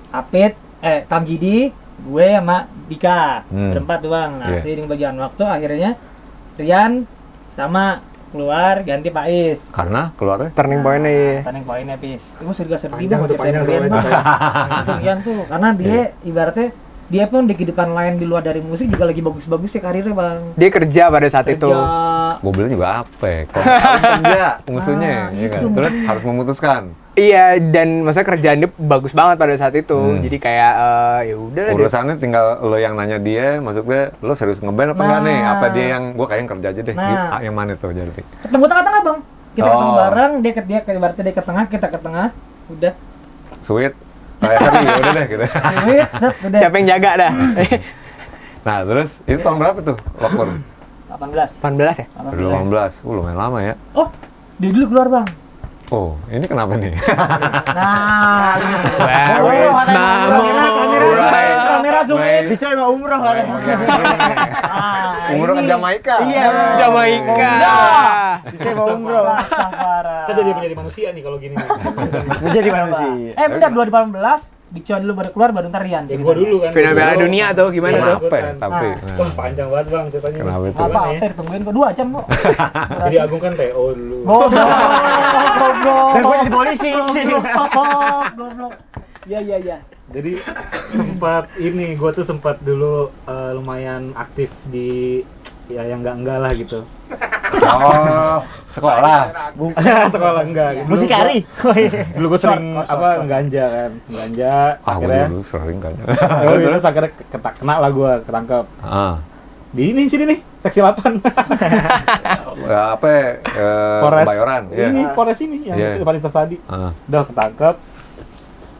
Apit, Tamjidi, gue sama Dika. Berempat doang. Nah, Iya. seiring bagian waktu akhirnya Rian sama keluar ganti Faiz. Karena keluarnya Turning point-nya iya. Turning point-nya Pis. Gue sedih Panjang tuh, panjang Rian soalnya Bang. Itu Rian tuh karena dia ibaratnya dia pun di kehidupan lain di luar dari musik juga lagi bagus-bagus ya karirnya Bang. Dia kerja pada saat itu. Kerja. gue bilang juga apa ya? Kalau tahu kerja musuhnya, ya kan? Terus harus memutuskan. Iya, dan maksudnya kerjaan dia bagus banget pada saat itu. Jadi kayak ya udah lah dia. Urusannya tinggal lo yang nanya dia, maksudnya lo serius ngeband apa enggak nih? Apa dia yang gue kayak yang kerja aja deh? Nah. Yang mana tuh jadi? Ketemu tengah-tengah Bang. Kita Oh. ketemu bareng, ibaratnya dia ke tengah, kita ke tengah. Udah. Sweet. Kayak tadi ya udah deh gitu. Sweet, set, udah. Siapa yang jaga dah? Nah terus itu tahun berapa tuh lockdown? 18. 18 ya? 2018. Lumayan lama ya. Oh, dia dulu keluar Bang. Oh, ini kenapa nih? Nah, ini. Where is Mamo? Kamera zoom in. Dico emang umroh kan? Ah, Umur ke ini. Jamaika. Iya. Jamaika. Dico emang umroh. Astagfirullah. Kita jadi menjadi manusia nih kalau gini. Menjadi manusia. Bentar 2018 Dico dulu baru keluar baru ntar Rian. Ya gua dulu kan. Final Piala Dunia tuh gimana Iya. tuh? Apa ya? Tapi Wah, panjang banget Bang ceritanya. Kenapa itu? Apa? Gimana ya? Tungguin kok 2 jam kok. Jadi Agung kan TO dulu. Goblok. Dan gue jadi polisi. Goblok. Iya. Jadi gua tuh sempat dulu lumayan aktif di ya yang enggak lah gitu. Oh, sekolah. Sekolah enggak gitu. Musikari. Dulu gua sering ganja kan. Ganja Ah, gue akhirnya. dulu sering kan. Oh, terus akhirnya kena lah gua ketangkep. Ah, Di sini nih, seksi 8. ya, apa? ya, Polres. Kebayoran. Iya. Ini Polres ini yang Iya. paling Sasadi. Ah, Udah ketangkep.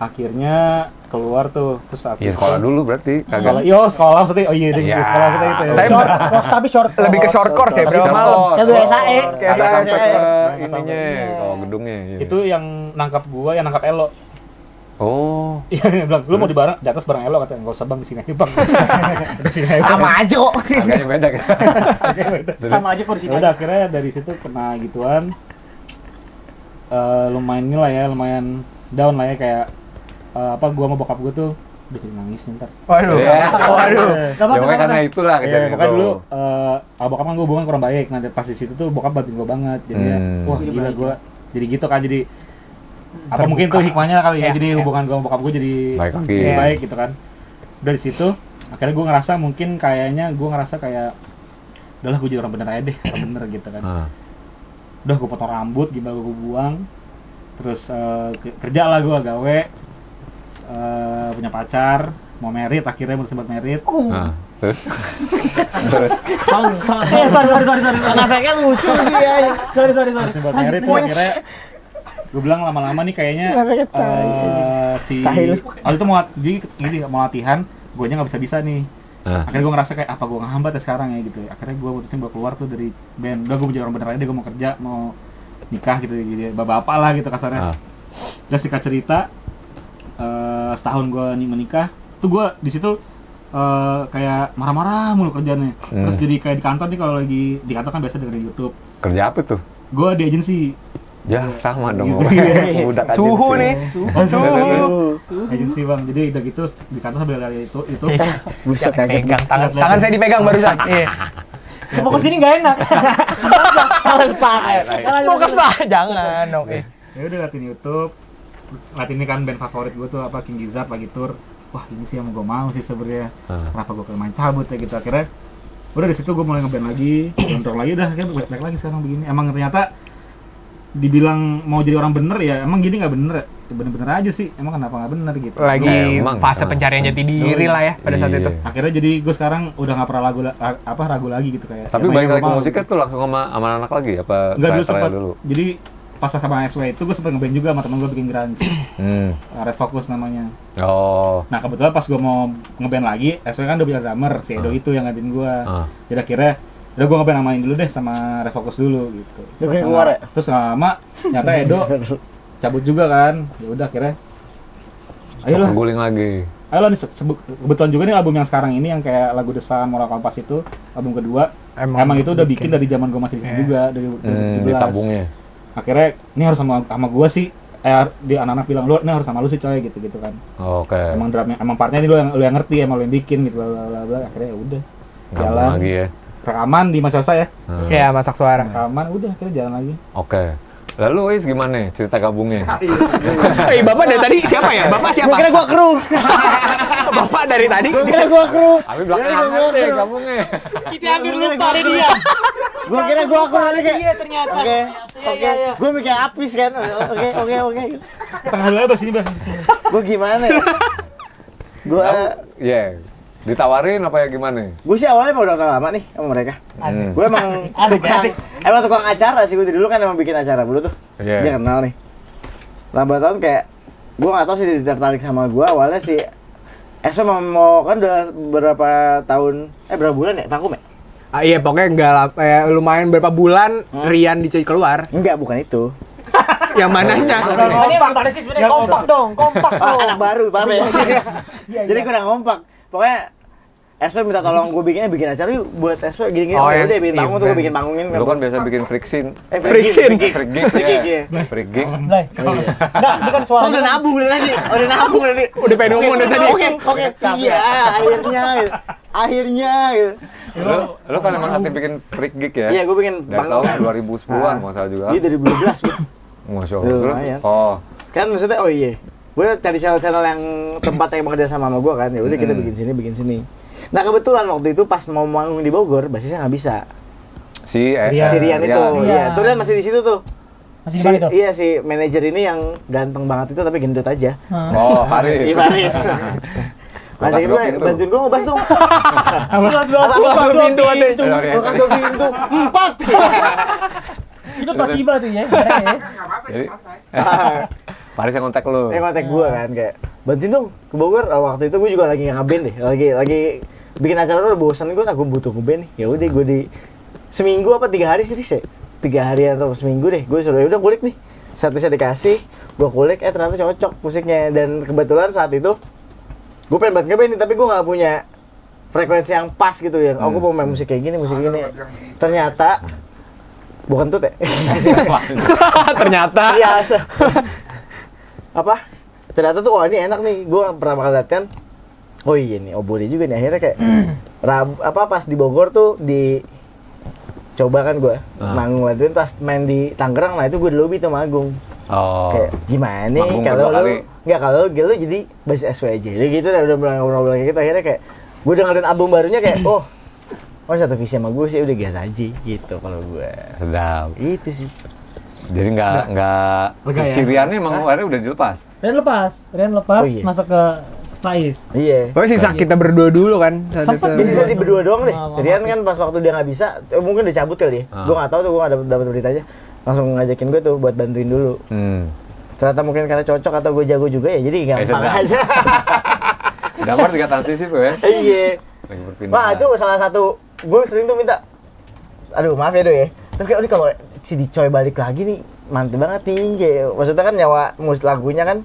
akhirnya keluar tuh terus aku Iya sekolah dulu berarti sekolah kagak. sekolah maksudnya oh iya deh Iya. sekolah maksudnya itu ya. Tapi Short course, tapi short lebih ke short course ya, berapa Short malam? course. Kayak dulu SAE. Kayak Kayak sampai SAE. ke Nggak ininya, sampai. kalau gedungnya. Iya. Itu yang nangkap gua yang nangkap Elo. Oh. Iya dia bilang lu mau di atas bareng Elo katanya enggak usah bang di sini aja bang. Di sini aja. Sama aja kok. Harganya beda kan? sama aja kok di sini. Ya udah akhirnya dari situ kena gituan. Lumayan ini lah ya, lumayan down lah ya kayak gua sama bokap gua tuh udah jadi nangis nih ntar. Waduh. Iya. Waduh. Gak apa-apa, Ya pokoknya karena itulah Iya, kejadian pokoknya itu. dulu bokap kan gue hubungan kurang baik. Nah, pas di situ tuh bokap bantuin gue banget. Jadi ya, wah Jadi gila baik, gue. Jadi gitu kan jadi apa Terbuka. mungkin tuh hikmahnya kali ya. Iya, Jadi iya. hubungan gue sama bokap gue jadi Baik lagi. lebih baik gitu kan. Udah di situ akhirnya gue ngerasa mungkin gue ngerasa kayak udahlah gue jadi orang bener aja deh, orang bener gitu kan. Ah. Udah gue potong rambut, gimana gue buang. Terus kerja lah gue gawe. Punya pacar, mau merit akhirnya mau sempat merit. Nah, terus? Terus? Sorry. Sound effect-nya lucu sih ya. Sorry. Sempat merit tuh akhirnya gue bilang lama-lama nih kayaknya si Tai lu. waktu itu mau latihan gue nya nggak bisa nih. Nah. Akhirnya gue ngerasa kayak apa gue ngehambat ya sekarang ya gitu. Akhirnya gue mutusin gue keluar tuh dari band. Udah gue jadi orang bener aja deh, gue mau kerja, mau nikah gitu, jadi bapak-bapak lah gitu kasarnya. Ah. Udah singkat cerita, setahun gue menikah, tuh gue di situ kayak marah-marah mulu kerjaannya. Terus jadi kayak di kantor nih, kalau lagi di kantor kan biasa dengerin YouTube. Kerja apa tuh? Gue di agensi. Ya sama dong. Iya. Budak aja Suhu sih. nih. Agensi bang, jadi udah gitu di kantor sambil lihat itu Buset pegang tangan saya dipegang barusan. Iya. Mau kesini nggak enak. Tangan pakai. Jangan, Mau jangan. kesah jangan dong. ya udah liatin YouTube, liatin ini kan band favorit gue tuh apa King Gizzard lagi tour. Wah ini sih yang gue mau sih sebenarnya. Kenapa gue main cabut ya gitu. Akhirnya udah di situ gue mulai ngeband lagi, nongkrong lagi, udah akhirnya back lagi sekarang begini. Emang ternyata dibilang mau jadi orang bener ya emang gini nggak bener, bener-bener aja sih. Emang kenapa nggak bener gitu. Lagi Emang. fase pencarian jati diri lah ya pada saat Iya. itu. Akhirnya jadi gue sekarang udah nggak pernah ragu lagi gitu kayak. Tapi emang balik yang lagi gua ke mau, musiknya gitu. tuh langsung sama anak lagi apa? Enggak dulu try-try sempat. Jadi pas sama SW itu gue sempat ngeband juga sama temen gue bikin grunge. Red Focus namanya. Oh. Nah kebetulan pas gue mau ngeband lagi, SW kan udah punya drummer, si Edo itu yang ngajarin gue. Jadi akhirnya udah gue ngeband namain dulu deh sama Red Focus dulu gitu. Dengerin keluar ya? Terus nggak lama, nyata Edo cabut juga kan. Ya udah akhirnya, ayolah, Guling lagi. ayolah nih kebetulan juga nih album yang sekarang ini yang kayak lagu Desahan Moral Kompas itu album kedua. Emang itu udah bikin dari zaman gue masih di sini juga dari 2017. Di tabungnya. Akhirnya ini harus sama gue sih. Di anak-anak bilang lu ini harus sama lu sih coy gitu kan. Oke. Emang drumnya, emang partnya ini lu yang ngerti, emang lu yang bikin gitu bla bla. Akhirnya ya udah Gabung jalan lagi ya. rekaman di Mas Yosa ya. Iya, masak suara. Rekaman udah akhirnya jalan lagi. Oke. Lalu Is gimana cerita gabungnya? Bapak dari tadi siapa ya? Bapak siapa? Gua kira gua kru. Bapak dari tadi. Gua kira gua kru. Abi belakangan deh gabungnya. Kita hampir lupa deh dia. Gua kira gua kru nanti kayak. Iya ternyata. Oke. Iya. Gua mikir apis kan. Oke. Tengah dulu bahas ini bahas. Gua gimana ya? Gua Iya. Ditawarin apa ya gimana? sih awalnya udah kenal lama nih sama mereka. Asik. Gue emang Asik, tukang, asik. emang tukang acara sih. Gue dulu kan emang bikin acara dulu tuh. Iya. Dia kenal nih. Lambat tahun kayak gue nggak tahu sih dia tertarik sama gue. Awalnya sih Eso mau kan udah berapa tahun, berapa bulan ya vakum ya? Iya, pokoknya enggak lumayan berapa bulan Rian dicari keluar. Enggak, bukan itu. Yang mananya? Ini emang pada sih sebenarnya kompak dong. Oh, anak baru, paham ya? Iya, Jadi kurang kompak. Pokoknya Eso minta tolong gue bikin acara yuk buat Eso gini-gini. Oh, Oh, yang udah bikin panggung tuh, gue event. bikin panggungin. Lu kan biasa bikin friction. Friction. Freak gig ya. Freak gig. Lah. Enggak, bukan Soalnya suara. udah nabung dari tadi. Udah nabung dari. Udah pengen ngomong dari tadi. Oke. Iya, akhirnya gitu. Lu kan emang hati bikin freak gig ya? Iya, gue bikin Dari panggung. tahun 2010-an nggak salah juga. Iya, dari 2012 gue. Masya Allah. Terus? Lumayan. Oh. Sekarang maksudnya, oh iya. Gue cari channel-channel yang tempat yang bekerja sama gue kan. Ya udah kita bikin sini. Nah, kebetulan waktu itu pas mau manggung di Bogor, basisnya nggak bisa. Si Rian. Si Rian itu, iya. Tuh Rian masih di situ tuh. Masih di mana itu? Iya, si manajer ini yang ganteng banget itu tapi gendut aja. Oh, Hari. Ivaris. Ngajakin gue, pintu. bantuin gue ngebas dong. Kelas dua pintu ada. pintu. Gue kasih 2 pintu, 4. Itu Toshiba tuh ya. Keren ya. Jadi, Paris yang kontak lu. kontak gue kan kayak bantuin dong ke Bogor. Waktu itu gue juga lagi nge-band deh, lagi bikin acara udah bosan gue, aku butuh nge-band nih. Ya udah gue di seminggu apa 3 hari sih 3 hari atau seminggu deh, gue suruh udah kulik nih, setlistnya dikasih, gue kulik, ternyata cocok musiknya. Dan kebetulan saat itu gue pengen banget nge-band nih, tapi gue nggak punya frekuensi yang pas gitu ya. Aku mau main musik kayak gini, ternyata bukan tut ya. Ternyata. Iya. Apa? Ternyata tuh ini enak nih. Gue pertama kali latihan. Oh iya nih, Obori juga nih. Akhirnya kayak pas di Bogor tuh coba kan gue manggung latihan, pas main di Tangerang. Nah itu gue di lobby tuh manggung. Oh. Kayak gimana nih Manggung kalau kedua lu kalau lu ngobrol jadi basis SW aja. Jadi gitu udah ngobrol kayak gitu. Akhirnya kayak gue dengerin album barunya kayak oh satu visi sama gue sih, udah gas aja gitu kalau gue. Sedap. Itu sih. Jadi nggak Lega ya? si Riannya emang akhirnya udah dilepas. Rian lepas, Oh, iya. masuk ke Faiz. Iya. Pokoknya sisa kita berdua dulu kan. saat Sempet itu. Dia sisa di berdua doang deh. Oh, Rian kan pas waktu dia nggak bisa, mungkin udah cabut kali ya. Gue nggak tahu tuh, gue nggak dapet beritanya. Langsung ngajakin gue tuh buat bantuin dulu. Ternyata mungkin karena cocok atau gue jago juga ya, jadi gampang sedap. aja. Damar juga transisi tuh ya. Iya. Lagi berpindah. Wah itu salah satu, gue sering tuh minta, aduh maaf ya Do ya, tapi kayak kalau si Dicoy balik lagi nih, mantep banget nih. Maksudnya kan nyawa lagunya kan,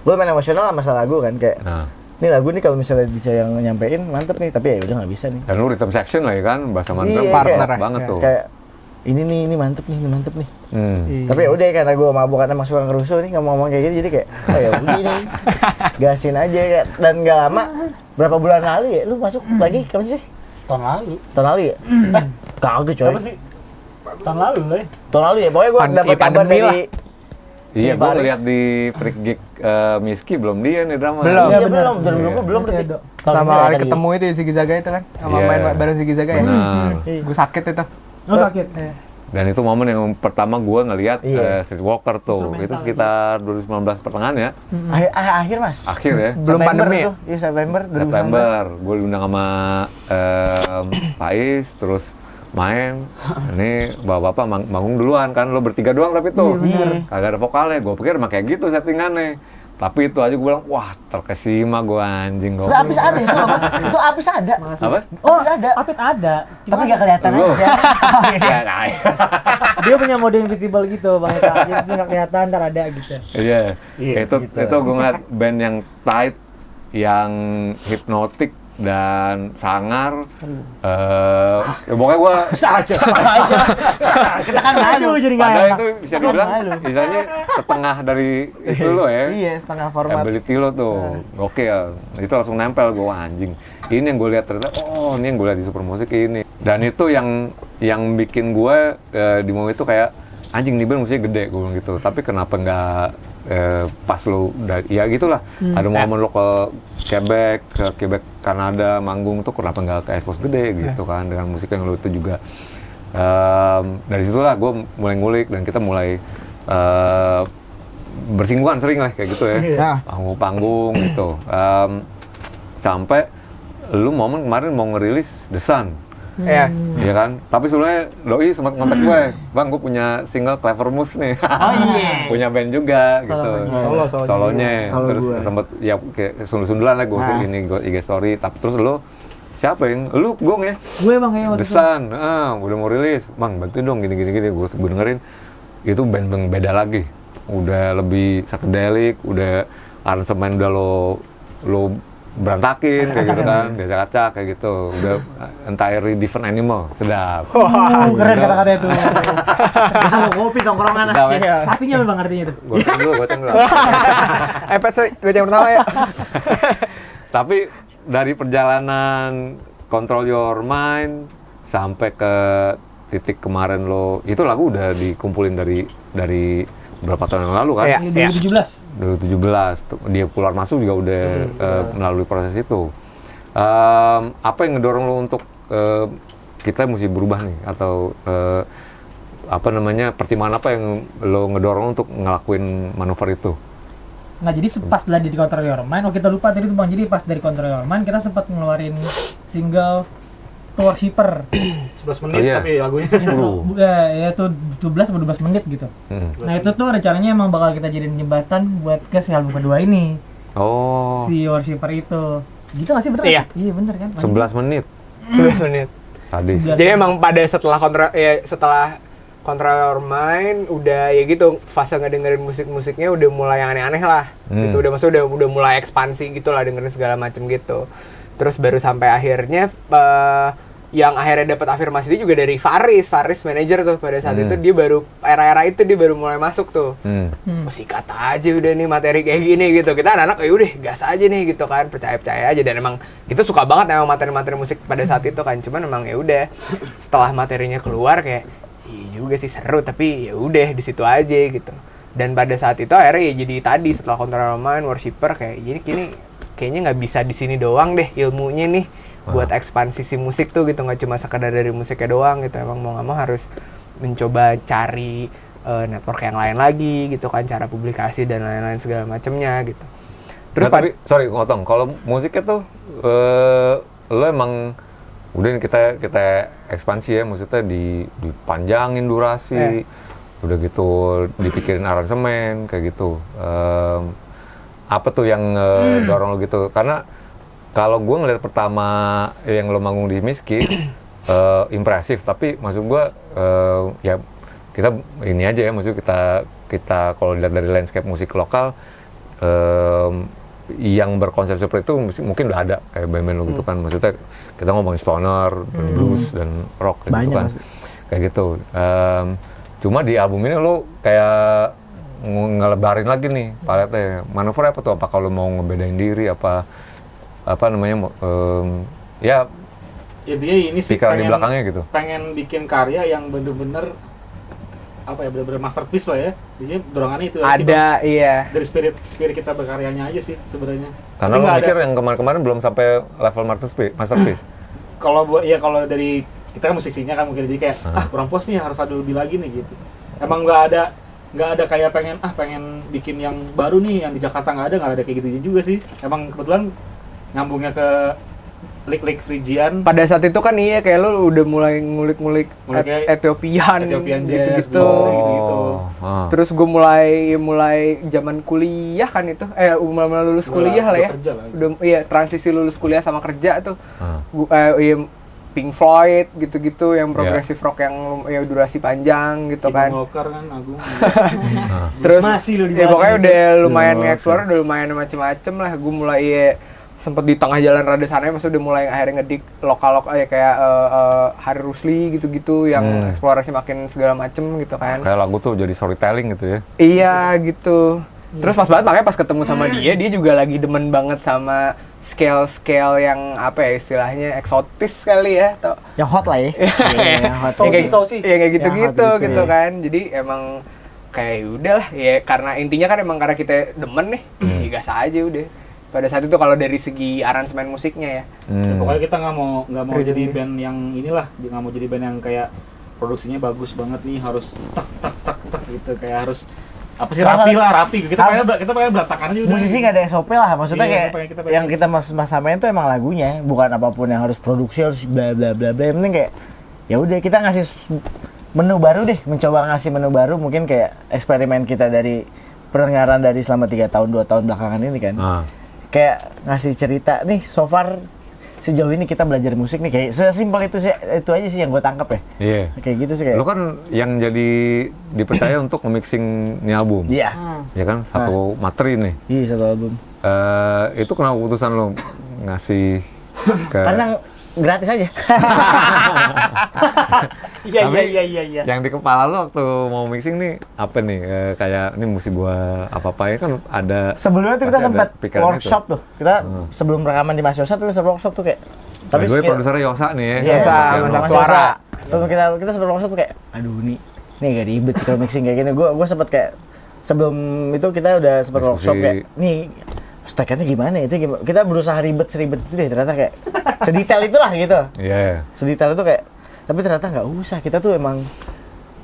gue main emosional sama masalah lagu kan, kayak ini lagu nih kalau misalnya Dicoy yang nyampein mantep nih, tapi ya udah nggak bisa nih. Dan lu rhythm section lah ya kan, bahasa mantep Iya, partner kayak- banget tuh. Kayak ini mantep nih, Iya. Tapi ya udah karena gue mabuk karena masuk suka ngerusuh nih ngomong kayak gitu, jadi kayak oh ya udah nih gasin aja kayak. Dan nggak lama, berapa bulan lalu ya lu masuk lagi kapan sih? Tahun lalu. Tahun lalu ya? Kagak coy. Apa sih? Tahun lalu lah. Tahun lalu ya, pokoknya gue dapet kabar pandemi lah. dari Iya, si gue Faris. lihat di Freak Geek Miski belum dia nih drama. Belum. Iya bener. belum Masih berarti. ada. Tahun Sama ini kali kan ketemu itu Ziggy Zaga itu kan. Sama Iya. main bareng Ziggy Zaga ya. Benar. Iya. Gue sakit itu. Oh sakit. Dan itu momen yang pertama gue ngelihat Iya. Streetwalker tuh. Instrumental Itu sekitar 2019 pertengahan ya. Akhir mas. Akhir ya. Belum September pandemi ya? tuh. Iya September 2019. September, gue diundang sama Faiz, terus main. Ini bapak-bapak manggung duluan kan, lo bertiga doang tapi tuh. Iya. Kagak ada vokalnya, gue pikir emang kayak gitu settingannya. Tapi itu aja gue bilang, wah terkesima gue anjing. Sudah habis ada itu mas. Itu habis ada. Apa? Oh Habis ada. Apit ada. Tapi nggak kelihatan Lu. aja. Ya, nah, Dia punya mode invisible gitu bang Eka. Jadi itu nggak kelihatan, ntar ada gitu. Iya, Iya, itu gitu. gue ngeliat band yang tight, yang hipnotik dan sangar. Ya pokoknya gue Aja. Kita kan malu. Aduh, jadi nggak padahal enak. itu bisa dibilang Malu. misalnya setengah dari itu lo ya. Iya setengah format. Ability lo tuh, gokil. Itu langsung nempel gue, anjing. Ini yang gue lihat ternyata, oh ini yang gue lihat di Super Musik ini. Dan itu yang bikin gue di momen itu kayak, anjing nih band musiknya gede, gue bilang gitu. Tapi kenapa nggak pas lo, ya gitulah. Ada momen lo ke Quebec, Kanada, manggung tuh kenapa nggak ke expose gede gitu kan, dengan musik yang lo itu juga. Dari situlah gue mulai ngulik dan kita mulai bersinggungan sering lah kayak gitu ya, Nah. panggung gitu. Sampai lu momen kemarin mau ngerilis The Sun, Iya. ya kan? Tapi sebelumnya Doi sempat kontak gue, bang gue punya single Clever Moose nih, punya band juga gitu, solonya, Solo terus gue. sempet ya kayak sundul-sundulan lah gue ini gue IG story, tapi terus lu siapa yang lu gong ya? Gue bang kayak waktu The Sun, udah mau rilis, bang bantuin dong gini gue dengerin, itu band beda lagi, udah lebih psychedelic, udah aransemen udah lo berantakin kayak gitu kan, acak-acak kayak gitu, udah entirely different animal, sedap. keren kata-katanya tuh. Bisa mau kopi tongkrongan. Sedap, ya. Artinya apa bang artinya tuh? Goceng dulu. Gue yang pertama ya. Tapi dari perjalanan Control Your Mind sampai ke titik kemarin lo, itu lagu udah dikumpulin dari berapa tahun yang lalu kan? Iya. 2017. 2017, dia keluar masuk juga udah melalui proses itu. Apa yang ngedorong lo untuk kita mesti berubah nih, atau apa namanya, pertimbangan apa yang lo ngedorong untuk ngelakuin manuver itu? Nah jadi pas dari Control Your Mind, kita lupa tadi tuh bang. Jadi pas dari Control Your Mind kita sempat ngeluarin single Worshipper. 11 menit Oh, iya. tapi lagunya. Ya itu 17 atau 12 menit gitu. Nah itu tuh rencananya emang bakal kita jadiin jembatan buat ke si album kedua ini. Oh, Si Worshipper itu. Gitu gak sih bener? Iya. Iya bener kan? 11 menit. 11 menit. Sadis. Jadi emang pada setelah Control Your Mind udah ya gitu fase ngedengerin musik-musiknya udah mulai yang aneh-aneh lah. Gitu udah mulai ekspansi gitu lah dengerin segala macem gitu. Terus baru sampai akhirnya yang akhirnya dapat afirmasi itu juga dari Faris manajer tuh pada saat itu dia baru era-era itu dia baru mulai masuk tuh. Sikat aja udah nih materi kayak gini gitu. Kita anak-anak ya udah gas aja nih gitu kan, percaya aja dan emang kita suka banget emang materi-materi musik pada saat itu kan. Cuman emang ya udah setelah materinya keluar kayak iya juga sih seru tapi ya udah di situ aja gitu. Dan pada saat itu akhirnya ya jadi tadi setelah Control Your Mind, Worshipper kayak gini kayaknya nggak bisa di sini doang deh ilmunya nih buat ekspansi si musik tuh gitu, nggak cuma sekedar dari musiknya doang gitu. Emang mau nggak mau harus mencoba cari network yang lain lagi gitu kan, cara publikasi dan lain-lain segala macamnya gitu. Terus Nah, tapi sorry ngotong, kalau musiknya tuh lo emang udah nih kita ekspansi ya, maksudnya dipanjangin durasi, udah gitu dipikirin aransemen kayak gitu. Apa tuh yang dorong lo gitu? Karena kalau gue ngeliat pertama yang lo manggung di Miski impresif, tapi maksud gue ya kita ini aja ya, maksud kita kalau dilihat dari landscape musik lokal yang berkonsep seperti itu mungkin udah ada kayak band-band lo gitu kan, maksudnya kita ngomongin stoner, blues dan rock gitu Banyak kan, pasti. kayak gitu. Cuma di album ini lo kayak ngelebarin lagi nih paletnya. Manuver apa tuh? Apa kalau mau ngebedain diri apa namanya ya Intinya ini sih pikiran di belakangnya gitu. pengen bikin karya yang bener-bener apa ya, bener-bener masterpiece lah ya. Jadi dorongannya itu aja sih, ada Bang. iya. Dari spirit kita berkaryanya aja sih sebenarnya. Karena Tapi lo nggak mikir ada- yang kemarin-kemarin belum sampai level masterpiece. kalau dari kita kan musisinya kan mungkin jadi kayak kurang puas nih, harus ada lebih lagi nih gitu. Emang nggak ada kayak pengen bikin yang baru nih yang di Jakarta nggak ada kayak gitu juga sih. Emang kebetulan nyambungnya ke Lik Frigian. Pada saat itu kan iya kayak lu udah mulai ngulik-ngulik Kayak Ethiopian jazz gitu. gitu. Terus gue mulai zaman kuliah kan itu, mulai lulus kuliah lah ya. Kerja lah. Udah iya transisi lulus kuliah sama kerja tuh. Iya, Pink Floyd gitu-gitu yang progressive rock yang ya durasi panjang gitu kan. Walker kan Agung. Terus Masih lu ya dibahas pokoknya gitu. udah lumayan nge-explore, udah lumayan macem-macem lah. Gue mulai sempet di tengah jalan rada sana, maksudnya udah mulai akhirnya ngedik lokal ya kayak Hari Rusli gitu-gitu yang eksplorasi makin segala macem gitu kan. Kayak lagu tuh jadi storytelling gitu ya. Iya gitu. Terus pas banget makanya pas ketemu sama dia juga lagi demen banget sama scale yang apa ya istilahnya eksotis kali ya atau Yang hot lah ya. Iya, yang hot. Sausi. ya kayak gitu-gitu Yang hot gitu ya. kan. Jadi emang kayak udahlah ya karena intinya kan emang karena kita demen nih, ya gas aja udah. Pada saat itu kalau dari segi aransemen musiknya ya. Ya, pokoknya kita nggak mau Reason jadi dia. band yang inilah, nggak mau jadi band yang kayak produksinya bagus banget nih, harus tak gitu, kayak harus apa sih, rapi. Kita pengen berantakan aja udah. Musisi nggak ada SOP lah, maksudnya Iya, kayak kita yang kita samain tuh emang lagunya, bukan apapun yang harus produksi harus bla bla bla bla. Yang penting kayak ya udah kita ngasih menu baru deh, mencoba ngasih menu baru, mungkin kayak eksperimen kita dari pendengaran dari selama 3 tahun 2 tahun belakangan ini kan. Kayak ngasih cerita nih so far sejauh ini kita belajar musik nih, kayak sesimpel itu sih, itu aja sih yang gue tangkap ya. Iya. Kayak gitu sih kayak. Lo kan yang jadi dipercaya untuk memixing nih album. Iya. Ya kan, satu materi nih. Iya, satu album. Itu kenapa keputusan lo ngasih ke... Karena gratis aja. Iya. Yang di kepala lo waktu mau mixing nih apa nih? Kayak ini mesti gua apa-apain kan ada. Sebelumnya tuh kita pasti ada sempat pikiran workshop tuh. Kita sebelum rekaman di Mas Yosa tuh sempat workshop tuh kayak. Tapi gue sekitar- produsernya Yosa nih ya. Iya, Yosa, Yang masak Mas suara. Yosa. Sebelum kita sempat workshop tuh kayak, aduh nih gak ribet sih kalau mixing kayak gini. Gue sempat kayak sebelum itu kita udah sempat Diskusi. workshop kayak, nih stackernya gimana itu gimana? Kita berusaha seribet itu deh, ternyata kayak sedetail itulah gitu. Iya. Sedetail itu kayak, tapi ternyata nggak usah, kita tuh emang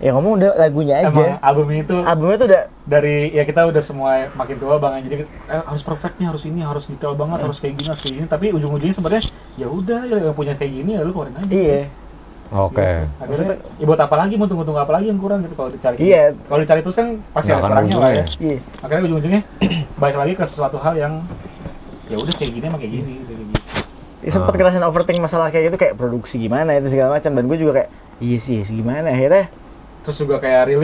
Ya ngomong udah lagunya Emang aja. album ini tuh Albumnya tuh udah dari ya kita udah semua makin tua bang, jadi harus perfect nih, harus ini, harus detail banget, harus kayak gini, tapi ujung-ujungnya sebenarnya ya udah yang punya kayak gini ya lu keluarin aja. iya. Oke. Akhirnya ya buat apa lagi, mau tunggu apa lagi yang kurang gitu kalau dicari. Iya. Kalau dicari terus kan pasti Nggak ada akan kurangnya lah ya. ujungnya. Iya. Akhirnya ujung-ujungnya balik lagi ke sesuatu hal yang ya udah kayak gini emang kayak gini gitu. Sempet ngerasain overthink masalah kayak gitu, kayak produksi gimana itu segala macam, dan gue juga kayak iya sih gimana akhirnya. Terus juga kayak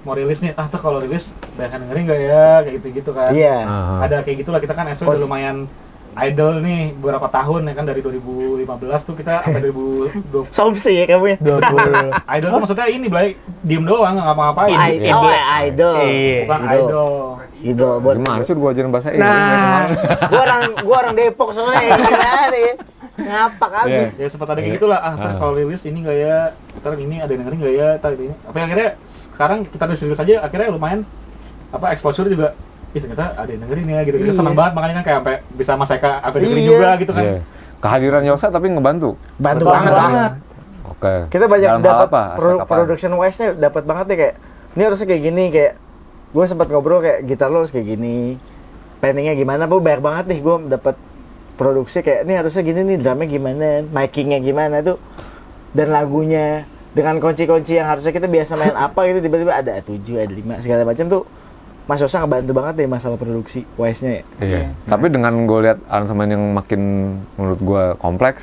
mau rilis nih, tuh kalau rilis banyak yang dengerin nggak ya, kayak gitu-gitu kan. Iya. Ada kayak gitulah, kita kan SW udah lumayan idol nih beberapa tahun ya kan, dari 2015 tuh kita sampai 2020. Somsi ya kamu ya. 20. Idol tuh maksudnya ini Blay, diem doang nggak ngapa-ngapain. Idol. Bukan idol. Idol buat Gimana sih gua ajarin bahasa Inggris? Nah. gua orang Depok soalnya gimana ya. Ngapak habis. Ya sempat ada kayak gitulah, ntar kalau rilis ini nggak ya, ntar ini ada yang dengerin nggak ya, ntar ini. Tapi akhirnya sekarang kita rilis aja, akhirnya lumayan exposure juga. Ternyata ada yang dengerin ya gitu. Kita senang banget, makanya kan kayak sampai bisa Mas Eka sampai dengerin juga gitu kan. Iya. Kehadiran Yosa tapi ngebantu. Bantu Betul banget banget. lah. Oke. Kita banyak Dalam hal dapat apa? Aspek apa? production wise-nya dapat banget nih, kayak ini harusnya kayak gini, kayak gue sempat ngobrol kayak gitar lo harus kayak gini. Planningnya gimana? Bu banyak banget nih gue dapat produksi kayak ini harusnya gini nih, drumnya gimana, micingnya gimana tuh, dan lagunya dengan kunci-kunci yang harusnya kita biasa main apa gitu, tiba-tiba ada 7, ada 5 segala macam tuh. Mas Yosa ngebantu banget deh masalah produksi wise-nya ya. Iya. Tapi dengan gue lihat aransemen yang makin menurut gue kompleks,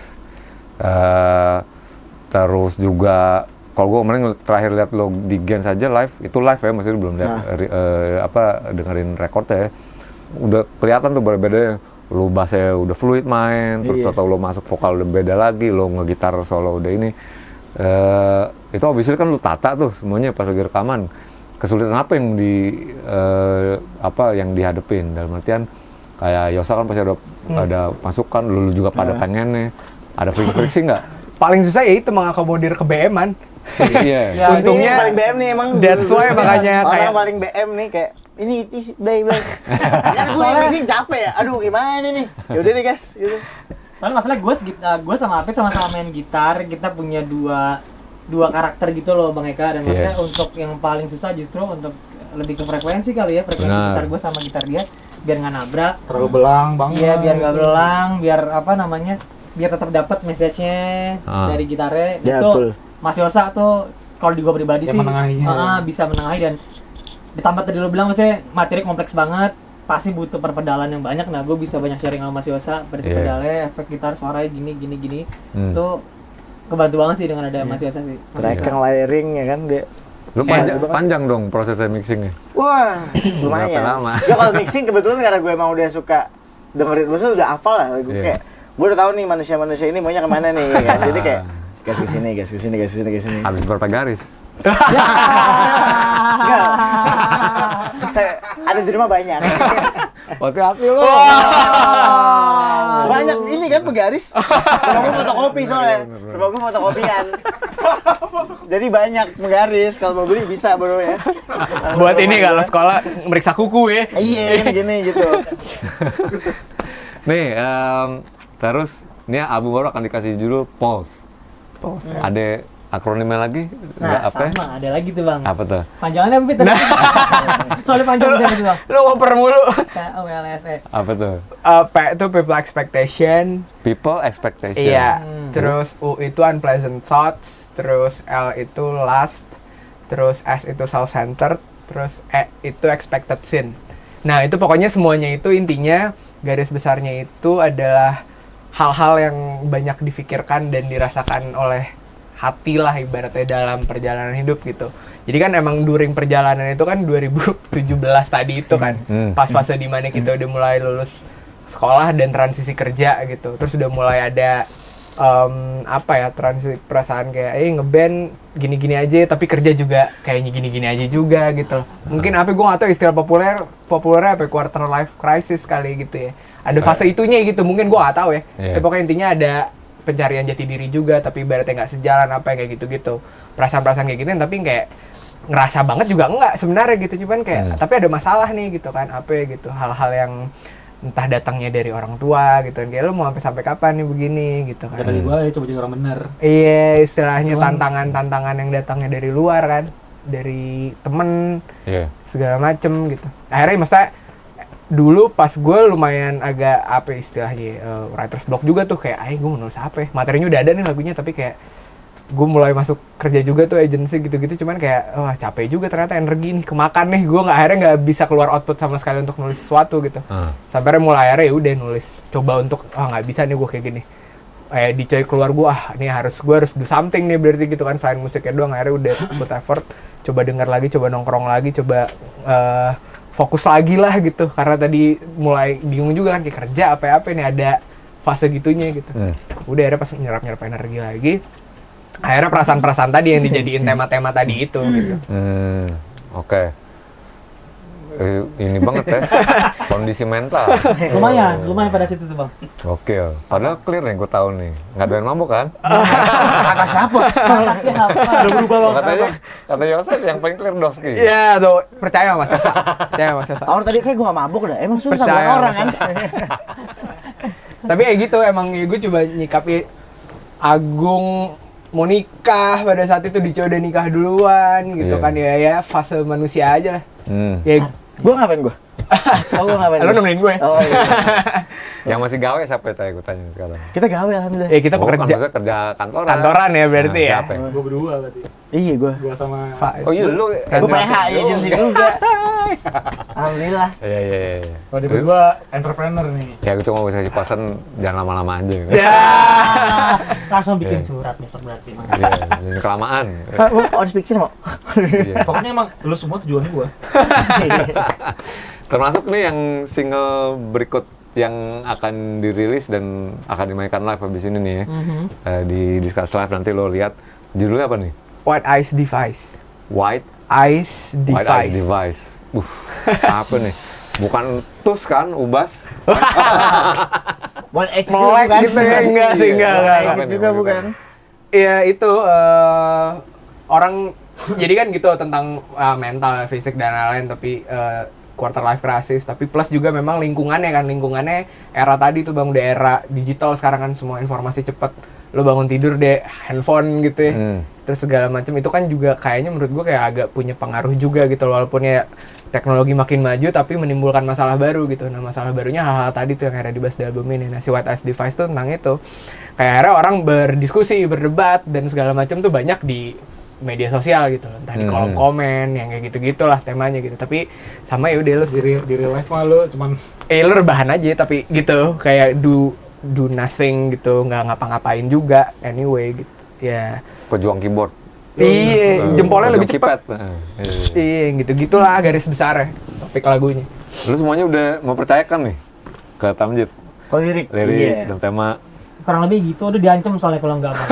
terus juga kalau gue kemarin terakhir lihat lo di Gen saja live, itu live ya, maksudnya belum lihat dengerin recordnya ya. Udah kelihatan tuh berbeda. Lo bassnya udah fluid main, terus atau lo masuk vokal udah beda lagi, lo ngegitar solo udah ini. Itu obviously kan lo tata tuh semuanya pas lagi rekaman. Kesulitan apa yang yang dihadepin, dalam artian kayak Yosa kan pasti ada masukan, lu juga pada pengen nih, ada friksi nggak? Paling susah ya itu mengakomodir ke BM-an. Iya. Ya, Untungnya ini paling BM nih emang. that's why makanya orang kayak paling BM nih kayak ini Blay. Kan gue yang bikin capek ya. Aduh gimana nih? Yaudah deh guys gitu. Soalnya masalah gue sama Apit sama-sama main gitar, kita punya dua karakter gitu loh Bang Eka, dan maksudnya untuk yang paling susah justru untuk lebih ke frekuensi kali ya, frekuensi gitar gue sama gitar dia biar nggak nabrak, Terlalu belang banget. iya biar nggak belang, biar biar tetap dapat message-nya dari gitarnya. Ya, Itu betul. Mas Yosa tuh kalau di gue pribadi Yang sih menengahinya. bisa menengahi, dan ditambah tadi lo bilang maksudnya materi kompleks banget, pasti butuh perpedalan yang banyak. Nah gue bisa banyak sharing sama Mas Yosa, pedalnya, efek gitar, suaranya gini. Itu kebantu banget sih dengan ada Mas Yosa sih. Tracking, layering ya kan dia. Lu panjang dong prosesnya mixingnya. Wah, Berapa lumayan. lama? Ya kalau mixing kebetulan karena gue emang udah suka dengerin, maksudnya udah hafal lah. Gue kayak gue udah tahu nih manusia-manusia ini maunya kemana nih ya kan. Jadi kayak gas ke sini. Habis berapa garis? Enggak. Saya ada di rumah banyak. Hati-hati lo. Banyak ini kan penggaris. Rumah gue fotokopi soalnya. Rumah gue fotokopian. Jadi banyak penggaris, kalau mau beli bisa bro ya. buat ini kalau sekolah meriksa kuku ya. Iya gini gitu. Nih, terus ini album baru akan dikasih judul Pulse. Ada akronimnya lagi? Nah, Apa? sama, ada lagi tuh Bang. Apa tuh? Panjangannya apa, Pit? Soalnya panjang gitu Bang. Lu ngoper mulu. KOLSE. Apa tuh? P itu people expectation. People expectation. Iya. Terus U itu unpleasant thoughts. Terus L itu last. Terus S itu self-centered. Terus E itu expected sin. Nah itu pokoknya semuanya itu intinya garis besarnya itu adalah hal-hal yang banyak difikirkan dan dirasakan oleh hati lah ibaratnya dalam perjalanan hidup gitu. Jadi kan emang during perjalanan itu kan 2017 tadi itu kan pas fase dimana kita udah mulai lulus sekolah dan transisi kerja gitu. Terus udah mulai ada transisi perasaan kayak ngeband gini-gini aja tapi kerja juga kayaknya gini-gini aja juga gitu. Mungkin gue nggak tahu istilah populernya apa, quarter life crisis kali gitu ya. Ada fase itunya gitu, mungkin gue nggak tahu ya. Tapi pokoknya intinya ada pencarian jati diri juga, tapi ibaratnya nggak sejalan apa yang kayak gitu-gitu. Perasaan-perasaan kayak gitu, tapi kayak ngerasa banget juga enggak sebenarnya gitu. Cuman kayak, tapi ada masalah nih gitu kan, apa ya gitu. Hal-hal yang entah datangnya dari orang tua gitu, kayak lu mau sampai kapan nih begini gitu kan. Bagi gue ya coba jadi orang bener. Iya, istilahnya Cuman- tantangan yang datangnya dari luar kan, dari temen Iya. segala macem gitu. Akhirnya maksudnya dulu pas gue lumayan agak apa istilahnya writer's block juga tuh, kayak gue mau nulis apa ya? Materinya udah ada nih lagunya, tapi kayak gue mulai masuk kerja juga tuh agensi gitu-gitu, cuman kayak wah capek juga ternyata, energi nih kemakan nih, gue akhirnya nggak bisa keluar output sama sekali untuk nulis sesuatu gitu. Sampai mulai akhirnya ya udah nulis, coba untuk nggak bisa nih gue kayak gini, dicoy keluar gue gue harus do something nih berarti gitu kan, selain musiknya doang. Akhirnya udah put effort, coba denger lagi, coba nongkrong lagi, coba fokus lagi lah gitu, karena tadi mulai bingung juga kan, kayak kerja apa nih ada fase gitunya gitu. Udah akhirnya pas nyerap energi lagi, akhirnya perasaan-perasaan tadi yang dijadiin tema-tema tadi itu gitu. Oke. Ini banget ya, kondisi mental. Lumayan pada situ tuh bang. Gokil. Padahal clear nih, gue tahu nih. Nggak doyan mabuk kan? Kata siapa? Siapa? Udah berubah bang. Kata Yosa yang paling clear Doski. Iya tuh, percaya Mas Esa. Percaya Mas Esa. Orang tadi kayak gue gak mabuk dah, emang susah Percaya, buat orang kan. Tapi kayak gitu emang ya, gue coba nyikapi Agung mau nikah pada saat itu, Dico udah nikah duluan gitu Iya. kan, ya fase manusia aja lah. Ya Gue ngapain gue? Oh, gue ngapain? lo nemenin gue. Oh iya. Yang masih gawe siapa ya gue tanya sekarang? Kita gawe alhamdulillah. Ya kita Kan pekerja maksudnya kerja kantoran. kantoran ya berarti ya. Siapa Gue berdua berarti. Iya gue. Gue sama Oh iya lu. Gue PH ya agensi juga. Alhamdulillah. Iya. kalau dia berdua entrepreneur nih. Ya gue cuma bisa kasih pesan jangan lama-lama aja. Ya. Langsung bikin Iya. surat besok berarti bang. Iya, jangan kelamaan. Mau speak mau? Iya. Pokoknya emang lu semua tujuannya gue. Termasuk nih yang single berikut yang akan dirilis dan akan dimainkan live habis ini nih ya. Di Discuss Live nanti lo lihat. Judulnya apa nih? White Eyes Device. White Eyes White Eyes Device. Device. Apa nih? Bukan tus kan, ubas? One exit Melek bukan? gitu ya, enggak sih, enggak. One enggak. exit juga bukan. Iya itu orang jadi kan gitu tentang mental, fisik dan lain-lain, tapi quarter life crisis, tapi plus juga memang lingkungannya era tadi tuh bang, udah era digital sekarang kan, semua informasi cepet, lo bangun tidur deh handphone gitu ya, terus segala macam itu kan juga kayaknya menurut gua kayak agak punya pengaruh juga gitu, walaupun ya teknologi makin maju tapi menimbulkan masalah baru gitu. Nah masalah barunya hal-hal tadi tuh yang akhirnya dibahas di album ini. Nah si White Eyes Device tuh tentang itu, kayak akhirnya orang berdiskusi, berdebat dan segala macam tuh banyak di media sosial gitu, entah di kolom komen yang kayak gitu-gitu lah temanya gitu. Tapi sama ya udah lo Di real life mah lu cuman lo rebahan aja, tapi gitu kayak do nothing gitu, nggak ngapa-ngapain juga anyway gitu ya. Pejuang keyboard. Iya, jempolnya lebih Pejuang cepat. keypad. Iya gitu-gitulah garis besarnya topik lagunya. Lu semuanya udah mempercayakan nih ke Tamjid Oh lirik? lirik dan tema. Kurang lebih gitu, udah diancam soalnya kalau nggak mau.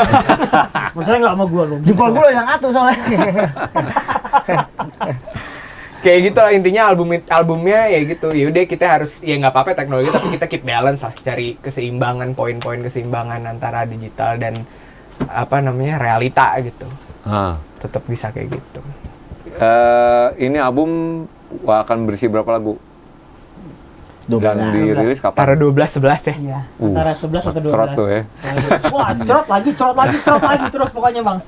Maksudnya nggak mau gue lu. Jempol gue yang atuh soalnya. Kayak gitu lah intinya, albumnya ya gitu. Ya udah kita harus, ya nggak apa-apa teknologi, tapi kita keep balance lah, cari keseimbangan, poin-poin keseimbangan antara digital dan apa namanya realita gitu. Tetap bisa kayak gitu. Ini album akan berisi berapa lagu? Dan dirilis Antara kapan? 12-11 ya. Iya, antara 11 atau 12. cerot tuh ya. Wah, cerot lagi terus pokoknya bang.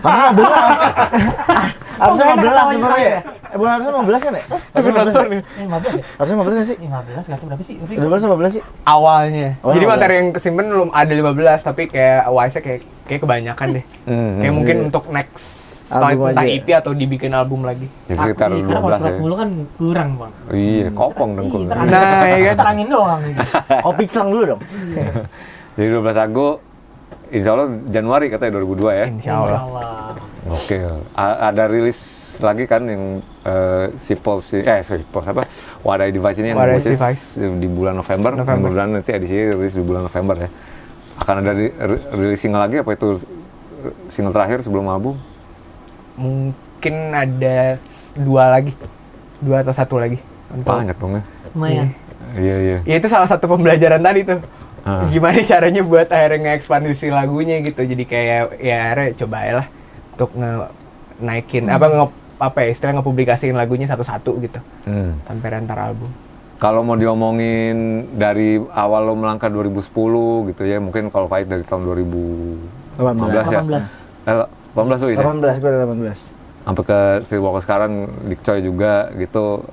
Harusnya 15. Harusnya Oh, 15 sebenarnya ya? Bukan harusnya 15 kan ya? Harusnya 15 ya? 15 ya? Harusnya 15 nggak sih? 15 nggak tahu berapa sih? 15 15 sih? Awalnya. Oh, Jadi 15. materi yang kesimpan belum ada 15, tapi kayak wise-nya kayak kebanyakan deh. Kayak mungkin untuk next Album entah aja. EP atau dibikin album lagi. Jadi sekitar Karena kalau 12 cerot ya. mulu kan kurang bang. Iya, kopong dengkul. Nah, ya kan? Terangin doang gitu. Kopi celang dulu dong. Jadi 12 lagu, insya Allah Januari katanya 2002 ya. Insya Allah. Oke, ada rilis lagi kan yang Wadah Device ini yang Wadah rilis Device. di bulan November. Mudah-mudahan nanti edisi rilis di bulan November ya. Akan ada rilis single lagi apa itu single terakhir sebelum album? Mungkin ada 2 lagi. 2 atau 1 lagi. Banyak dong ya. Lumayan. Iya. Ya itu salah satu pembelajaran tadi tuh. Ah. Gimana caranya buat akhirnya nge-ekspandisi lagunya gitu. Jadi kayak ya akhirnya coba lah untuk naikin apa ya istilah ngepublikasiin lagunya satu-satu gitu. Sampai antar album. Kalau mau diomongin dari awal lo melangkah 2010 gitu ya, mungkin kalau Pahit dari tahun 2015 ya. 18 lo ya? 18, gue ada 18. Sampai ke Streetwalker sekarang, Dikcoy juga gitu.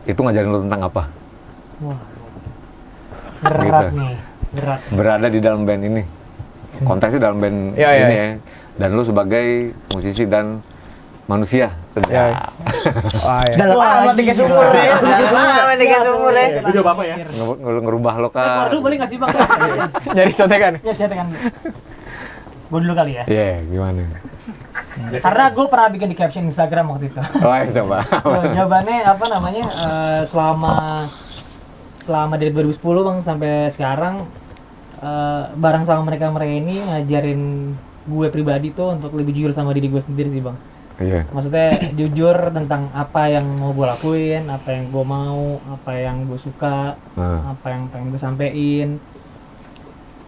Itu ngajarin lo tentang apa? Wah. Berat Gitu. nih, berat. Berada di dalam band ini. Konteksnya dalam band Iya, ini iya. ya. Dan lo sebagai musisi dan manusia. Iya. Wah, ya. Dalam amat tiga sumur ya. Dalam amat tiga sumur ya. Lu jawab apa ya? Ngerubah lo kan. Waduh, boleh nggak sih bang? Nyari contekan. Ya cetekan. Gue dulu kali ya. Iya, gimana? Karena gue pernah bikin di caption Instagram waktu itu. Oh, ya, coba. Jawabannya apa namanya? Selama dari 2010 bang sampai sekarang, bareng sama mereka ini ngajarin gue pribadi tuh untuk lebih jujur sama diri gue sendiri sih bang. Iya. Maksudnya jujur tentang apa yang mau gue lakuin, apa yang gue mau, apa yang gue suka, apa yang pengen gue sampein,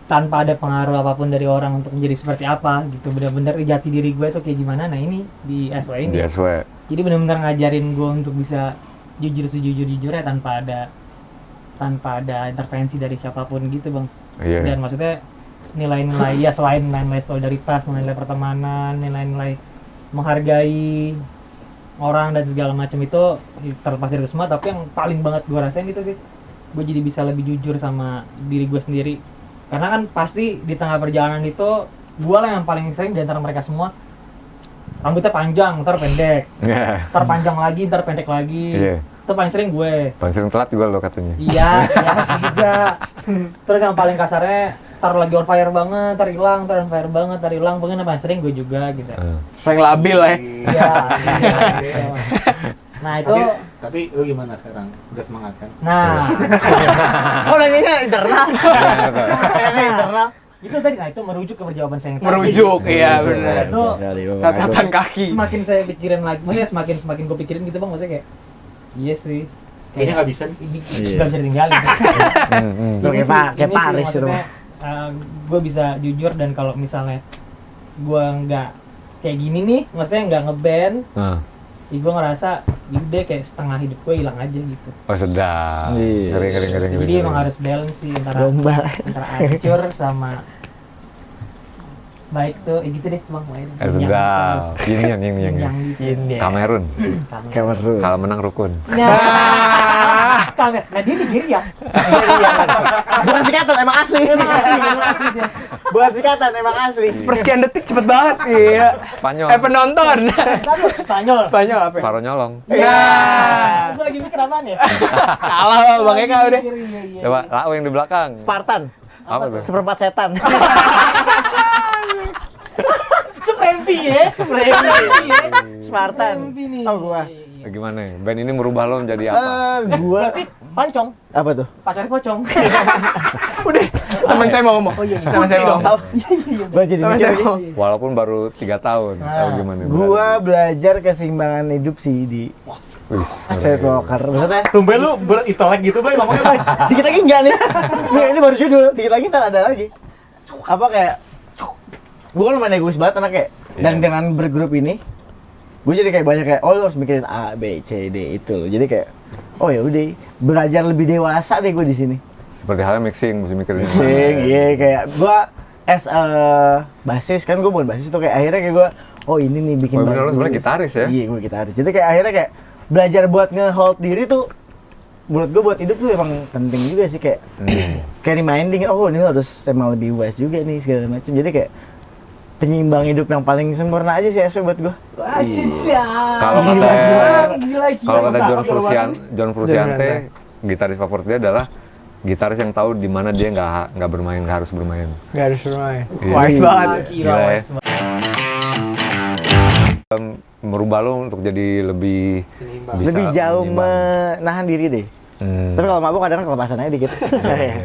tanpa ada pengaruh apapun dari orang untuk menjadi seperti apa gitu. Benar-benar jati diri gue tuh kayak gimana. Nah ini di SW ini, Di SW. jadi benar-benar ngajarin gue untuk bisa jujur sejujur-jujurnya tanpa ada intervensi dari siapapun gitu bang. Iya. Dan maksudnya nilai-nilai ya selain nilai-nilai solidaritas, nilai-nilai pertemanan, nilai-nilai menghargai orang dan segala macam itu terlepas dari itu semua, tapi yang paling banget gue rasain itu sih gue jadi bisa lebih jujur sama diri gue sendiri. Karena kan pasti di tengah perjalanan itu gue lah yang paling sering di antara mereka semua rambutnya panjang, ntar pendek, Iya. ntar panjang lagi, ntar pendek lagi. Iya. Itu paling sering gue. Paling sering telat juga lo katanya. Iya, iya juga. Terus yang paling kasarnya, tar lagi on fire banget, tar hilang, tar on fire banget, tar hilang. Pokoknya paling sering gue juga gitu. Paling labil lah ya. Iya. Iya. Nah itu, Tapi lu gimana sekarang? Udah semangat kan? nah Oh, nanyanya internal. Nanyanya internal. itu tadi, nah itu merujuk ke perjawaban saya yang tadi. Merujuk, iya Itu benar. Itu Catatan kaki. semakin saya pikirin lagi, maksudnya semakin gue pikirin gitu bang, maksudnya kayak iya sih. Kayaknya nggak bisa nih. Ini Iya. nggak bisa ditinggalin. Tuh, kayak Paris itu. Gue bisa jujur, dan kalau misalnya gue nggak kayak gini nih, maksudnya nggak ngeband, ya gue ngerasa udah kayak setengah hidup gue hilang aja gitu. Oh, sedap. Iya. Kering. Jadi emang harus balance sih antara Domba. hancur sama baik tuh, gitu deh bang. Sedap. Yin yang. Ini. Kamerun. Kamar dulu. Kalau menang rukun. Nah dia di kiri ya. Bukan sikatan, emang asli. Emang asli dia. Bukan sikatan, emang asli. Sepersekian detik cepet banget. Iya. Spanyol. Penonton. Aduh, Spanyol. Spanyol apa? Separuh nyolong. Ya. Gue lagi mikir apaan ya? Kalah Bang Eka udah. Iya. Coba Lau yang di belakang. Spartan. Apa tuh? Seperempat setan. Sprempi ya. Sprempi ya. Spartan. Tau gua. Gimana? Band ini merubah lo menjadi apa? Gua Pancong. apa tuh? Pacar pocong. Udah. Teman saya mau ngomong. Teman saya mau ngomong. Gua jadi Teman mikir saya lagi. mau. Walaupun baru 3 tahun. Atau gimana? Gua belajar keseimbangan hidup sih di Wih, Streetwalker. Maksudnya Tumben lu berintelek gitu, Bay, ngomongnya, Bay. dikit lagi enggak nih. Ini baru judul. Dikit lagi ntar ada lagi. Apa kayak gua kan lumayan egois banget anak kayak. Dan dengan bergrup ini gue jadi kayak banyak kayak, oh lu harus mikirin A, B, C, D itu. Jadi kayak, oh ya udah belajar lebih dewasa deh gue di sini. seperti halnya mixing, mesti mikirin. Mixing, iya kayak gue as a basis kan gue bukan basis tuh kayak akhirnya kayak gue, oh ini nih bikin Oh, bener, lu bagus. sebenarnya gitaris ya? Iya gue gitaris. Jadi kayak akhirnya kayak belajar buat nge-hold diri tuh, menurut gue buat hidup tuh emang penting juga sih kayak, kayak reminding, oh ini harus emang lebih wise juga nih segala macam. Jadi kayak penyeimbang hidup yang paling sempurna aja sih SW buat gue. Wah, cinta. Kalau kata Gila. kalau kata John Frusciante, gitaris favorit dia adalah gitaris yang tahu di mana dia nggak bermain, nggak harus bermain. Gak harus bermain. Iya. Wise banget. Gila ya. Merubah lo untuk jadi lebih bisa Lebih jauh menyeimbang. menahan diri deh. Tapi kalau mabuk kadang kelepasan aja dikit.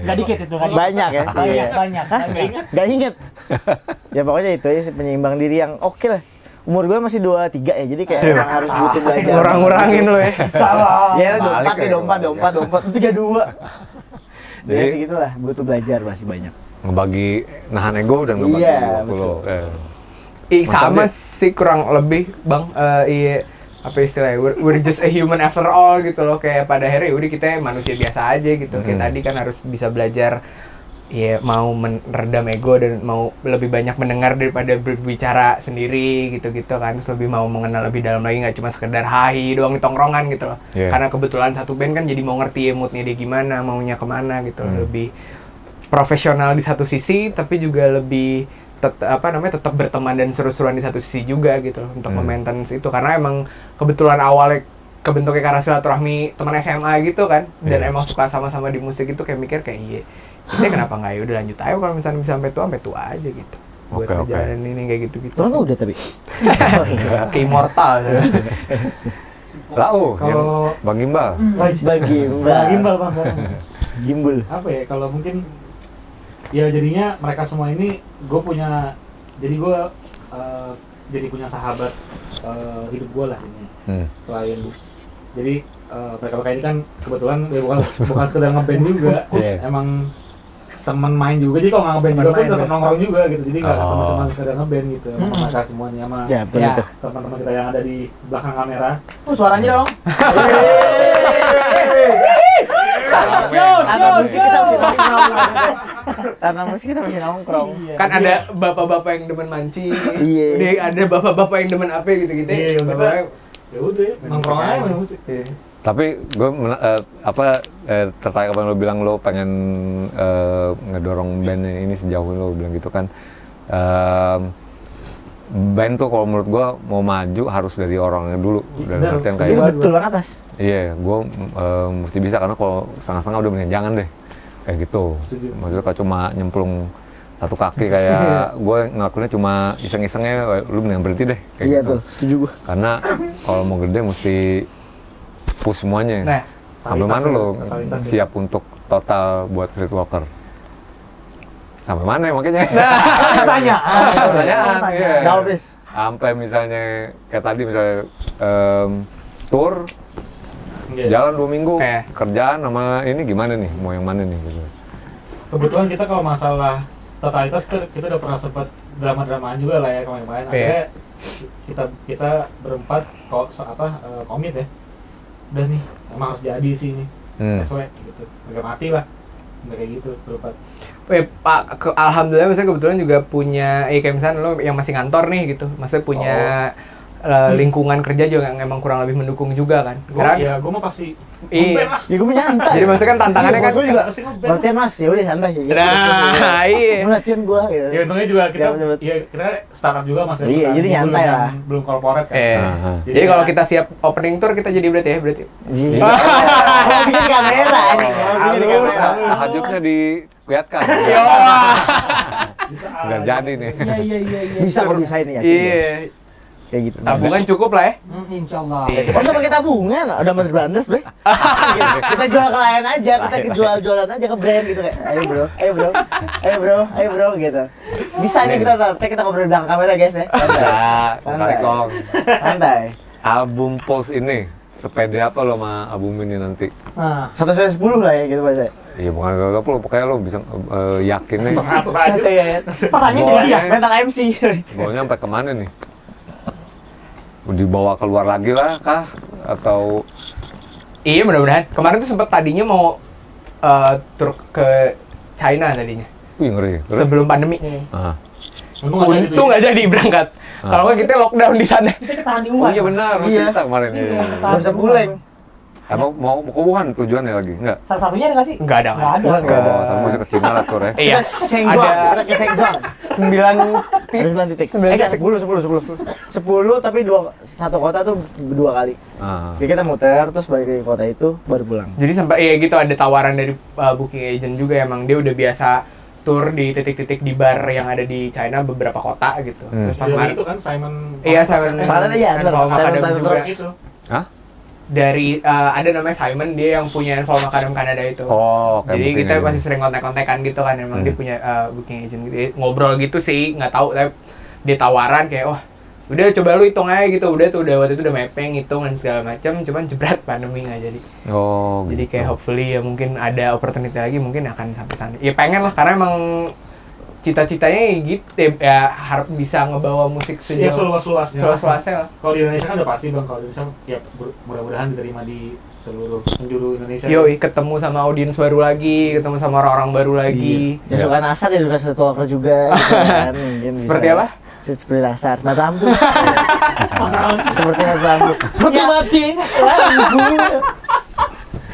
Gak dikit itu kan. Banyak ya. Iya. Banyak. Gak inget. Ya pokoknya itu aja sih penyeimbang diri yang oke lah. Umur gue masih 23 ya, jadi kayak emang harus butuh belajar. Ngurang-ngurangin lo ya. Salah. Ya Balik ya, 24, terus 32. Jadi- Ya segitulah, butuh belajar masih banyak. Ngebagi nahan ego dan ngebagi Iya, waktu lo. betul. Mas Sama Aldi? sih kurang lebih Bang. Iya. apa istilahnya, we're just a human after all gitu loh, kayak pada akhirnya udah kita manusia biasa aja gitu. Kayak tadi kan harus bisa belajar ya mau meredam ego dan mau lebih banyak mendengar daripada berbicara sendiri gitu-gitu kan, terus lebih mau mengenal lebih dalam lagi, nggak cuma sekedar hai doang di tongkrongan gitu loh. Karena kebetulan satu band kan jadi mau ngerti ya moodnya dia gimana, maunya kemana gitu. Lebih profesional di satu sisi tapi juga lebih tetap berteman dan seru-seruan di satu sisi juga gitu loh, untuk maintenance itu, karena emang kebetulan awalnya kebentuknya karena silaturahmi teman SMA gitu kan, dan emang suka sama-sama di musik itu, kayak mikir kayak iya kita kenapa nggak ya udah lanjut aja kalau misalnya bisa sampai tua aja gitu buat perjalanan ini kayak gitu-gitu. Lo kan udah tapi. Ke immortal. Kalau Bang Gimbal. Gimbal bang. Gimbal. apa ya, kalau mungkin ya jadinya mereka semua ini gue punya, jadi gue jadi punya sahabat hidup gue lah ini. Selain jadi mereka ini kan kebetulan ya bukan sekedar ngeband juga, emang teman main juga, jadi kalau nggak ngeband juga pun tetap nongkrong juga gitu, jadi nggak teman-teman sekedar ngeband gitu, sama mereka semuanya, sama Betul. teman-teman kita yang ada di belakang kamera. Suaranya dong. Karena musik kita masih nongkrong. Kan ada bapak-bapak yang demen mancing, ada bapak-bapak yang demen apa gitu-gitu. Iya, ya udah nongkrong aja main musik. Tapi gue tertarik apa yang lo bilang, lo pengen ngedorong band ini sejauh lo bilang gitu kan. Band tuh kalau menurut gue mau maju harus dari orangnya dulu, dari artian kayak Itu betul banget atas. iya, gue mesti bisa, karena kalau setengah-setengah udah mending jangan deh kayak gitu. Maksudnya kalau cuma nyemplung satu kaki kayak gue ngelakuinnya cuma iseng-isengnya, lu mending berhenti deh kayak Iya gitu. tuh, setuju gue. Karena kalau mau gede mesti push semuanya. Nah, Sampai mana lo siap untuk total buat Streetwalker? Sampai mana makanya? Pertanyaan. Iya. Jawab bis. Sampai misalnya kayak tadi misalnya tour jalan 2 minggu, kerjaan sama ini gimana nih? Mau yang mana nih gitu. Kebetulan kita kalau masalah totalitas kita udah pernah sempat drama-dramaan juga lah ya kemarin-kemarin. Akhirnya kita berempat komit ya. Udah nih, emang harus jadi sih ini. SW gitu. Agak mati lah. Udah kayak gitu berempat. Alhamdulillah misalnya kebetulan juga punya, kayak misalnya lo yang masih ngantor nih gitu, maksudnya punya lingkungan kerja juga yang emang kurang lebih mendukung juga kan. Gue mau pasti ngeband lah. Ya gue mau nyantai. Jadi maksudnya kan tantangannya kan gue juga latihan mas, ya udah santai gitu. Nah, iya. Mau latihan gue gitu. Ya untungnya juga kita startup juga masih. Iya, jadi nyantai lah. Belum corporate kan. Jadi kalau kita siap opening tour kita jadi berarti. Iya. Mau bikin kamera nih, mau bikin kamera. Tahajudnya dilihatkan. Udah jadi nih. Iya. Bisa kok bisa ini ya. Iya. Kayak gitu. Tabungan cukup lah ya. Insyaallah. Nggak usah pakai tabungan, ada Mother Brandes, bre. Kita jual ke klien aja, kita jualan aja ke brand gitu kayak, ayo bro, gitu. Bisa nih kita ngobrol di belakang kamera guys ya. Santai kong. Santai. Album Pulse ini, sepede apa lo sama album ini nanti? 1/10 lah ya gitu Mas. Iya bukan gak lo, pokoknya lo bisa yakin nih. Santai ya. Pertanyaan jadi dia. Mental MC. Bawanya sampai kemana nih? Dibawa keluar lagi lah kah? Atau Iya mudah-mudahan. Kemarin tuh sempat tadinya mau tur ke China tadinya. wih ngeri. Terus? Sebelum pandemi. Untung Nggak jadi berangkat. Kalau nggak kita lockdown di sana. Kita ketahan di Oh Wuhan. iya benar, lo Iya. cerita kemarin. Iya. Nggak bisa pulang. Emang mau ke Wuhan tujuannya lagi? Enggak? Salah satunya ada nggak sih? Nggak ada. Wuhan nggak ada. Oh, tapi masih ke Cina lah tur ya. Iya. Kita ke Shenzhen. 9 Ada 9 titik. 9 Enggak, titik. 10 tapi satu kota tuh 2 kali. Jadi kita muter terus balik ke kota itu baru pulang. Jadi sampai gitu ada tawaran dari booking agent juga, emang dia udah biasa tur di titik-titik di bar yang ada di China beberapa kota gitu. Terus pas kemarin itu kan Simon. iya Simon Kemarin iya, and bener. Paul Simon Macadam Tyler juga. Trucks. Itu. Hah? Dari ada namanya Simon, dia yang punya Paul Macadam Kanada itu. Oh, kayak Jadi booking kita agent. masih sering kontak-kontakan gitu kan, emang dia punya booking agent gitu. Ngobrol gitu sih, nggak tahu, tapi dia tawaran kayak wah udah coba lu hitung aja gitu, udah waktu itu udah mapping hitung dan segala macam, cuman jebret pandemi nggak jadi. Oh, Jadi gitu. kayak hopefully ya mungkin ada opportunity lagi, mungkin akan sampai sana. Ya pengen lah, karena emang cita-citanya gitu ya, harus bisa ngebawa musik Ya seluas-luasnya. seluas-luasnya lah. Kalau di Indonesia kan udah pasti bang, kalau di Indonesia ya mudah-mudahan diterima di seluruh penjuru Indonesia. Yoi, ketemu sama audiens baru lagi, ketemu sama orang-orang baru lagi. Yang suka nasar, yang suka streetwalker juga gitu kan. Mungkin Seperti bisa. apa? Seperti nasar, mati lampu. Seperti mati lampu. Seperti mati lampu.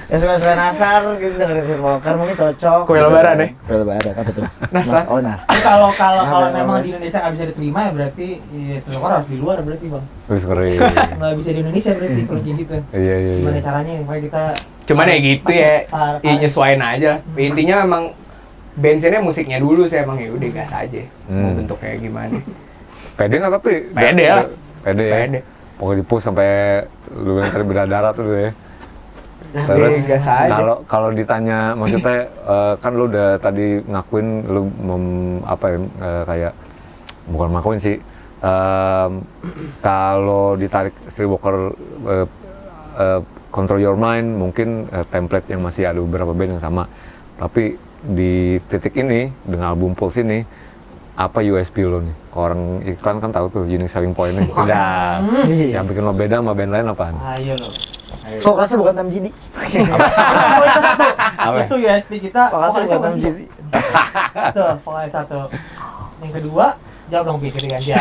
Yang suka nasar, gitu dengerin streetwalker mungkin cocok. Kue lebaran ya? Kue lebaran, apa tuh? Nasar. Oh nasar. Tapi kalau Apa, memang apa? di Indonesia nggak bisa diterima ya berarti ya streetwalker harus di luar berarti bang. Terus keren. Nggak bisa di Indonesia berarti kalau kayak gitu. Iya. Gimana caranya supaya kita Cuman ya gitu ya, pakai nyesuain aja. Intinya emang bensinnya musiknya dulu sih, emang ya udah gas aja. Mau Hmm. bentuk kayak gimana. Pede nggak tapi? Pede lah. Pede ya. Pede. Pokoknya di push sampai lu yang tadi berdarah tuh ya. Terus gas aja. Kalau ditanya maksudnya kan lu udah tadi ngakuin lu kayak bukan ngakuin sih, kalau ditarik Streetwalker Control Your Mind mungkin template yang masih ada beberapa band yang sama, tapi di titik ini dengan album Pulse ini apa USP lo nih? Orang iklan kan tahu tuh unique selling point-nya. Udah. Iya. Yang bikin lo beda sama band lain apaan? Ayo loh. Fokusnya bukan 6 GD. Itu satu. Apa? Itu USP kita. Fokusnya bukan 6 GD. Itu pokoknya satu. Yang kedua, jawab dong pikir gantian.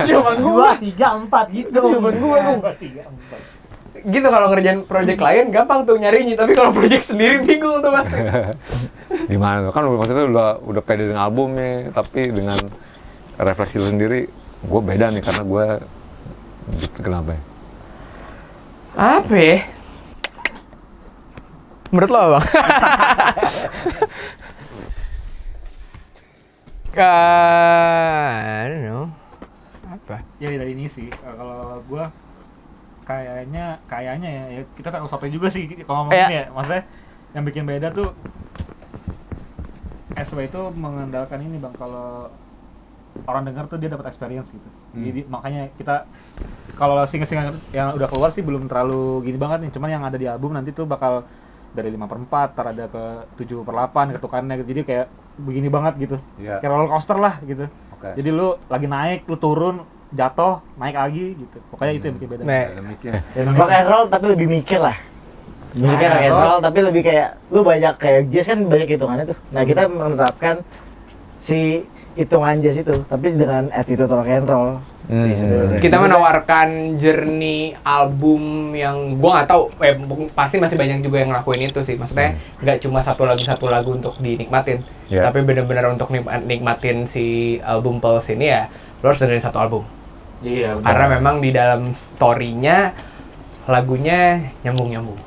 Cuman Dua, tiga, empat gitu. Cuman gua, Bung. Dua, tiga, empat. Gitu kalau ngerjain project lain gampang tuh nyarinya, tapi kalau project sendiri bingung tuh pasti. Gimana tuh? Kan maksudnya udah pede dengan albumnya, tapi dengan refleksi lu sendiri, gue beda nih karena gue kenapa ya? Apa ya? Menurut lo bang? I don't know. Apa? Ya dari ini sih kalau gua kayaknya ya kita tak usah juga sih kalau ngomongin ya, maksudnya yang bikin beda tuh SW itu mengandalkan ini bang, kalau orang dengar tuh dia dapat experience gitu. Jadi makanya kita kalau single-single yang udah keluar sih belum terlalu gini banget nih, cuman yang ada di album nanti tuh bakal dari 5/4 tar ada ke 7/8 ketukannya gitu. Jadi kayak begini banget gitu. Iya. Kayak roller coaster lah gitu. Oke. Jadi lu lagi naik, lu turun, jatuh, naik lagi gitu. Pokoknya itu yang bikin beda. Nah, Demikian. Rock and roll tapi lebih mikir lah. Musiknya rock and roll tapi lebih kayak lu banyak kayak jazz kan banyak hitungannya tuh. Nah, kita menerapkan si hitungan jazz itu tapi dengan attitude rock and roll. Sih sebenarnya. kita menawarkan journey album yang gua nggak tahu, pasti masih banyak juga yang ngelakuin itu sih. Maksudnya nggak cuma satu lagu untuk dinikmatin, Yeah. tapi benar-benar untuk nikmatin si album Pulse ini ya, lo harus dengerin satu album. Iya, benar. Karena memang di dalam story-nya lagunya nyambung-nyambung.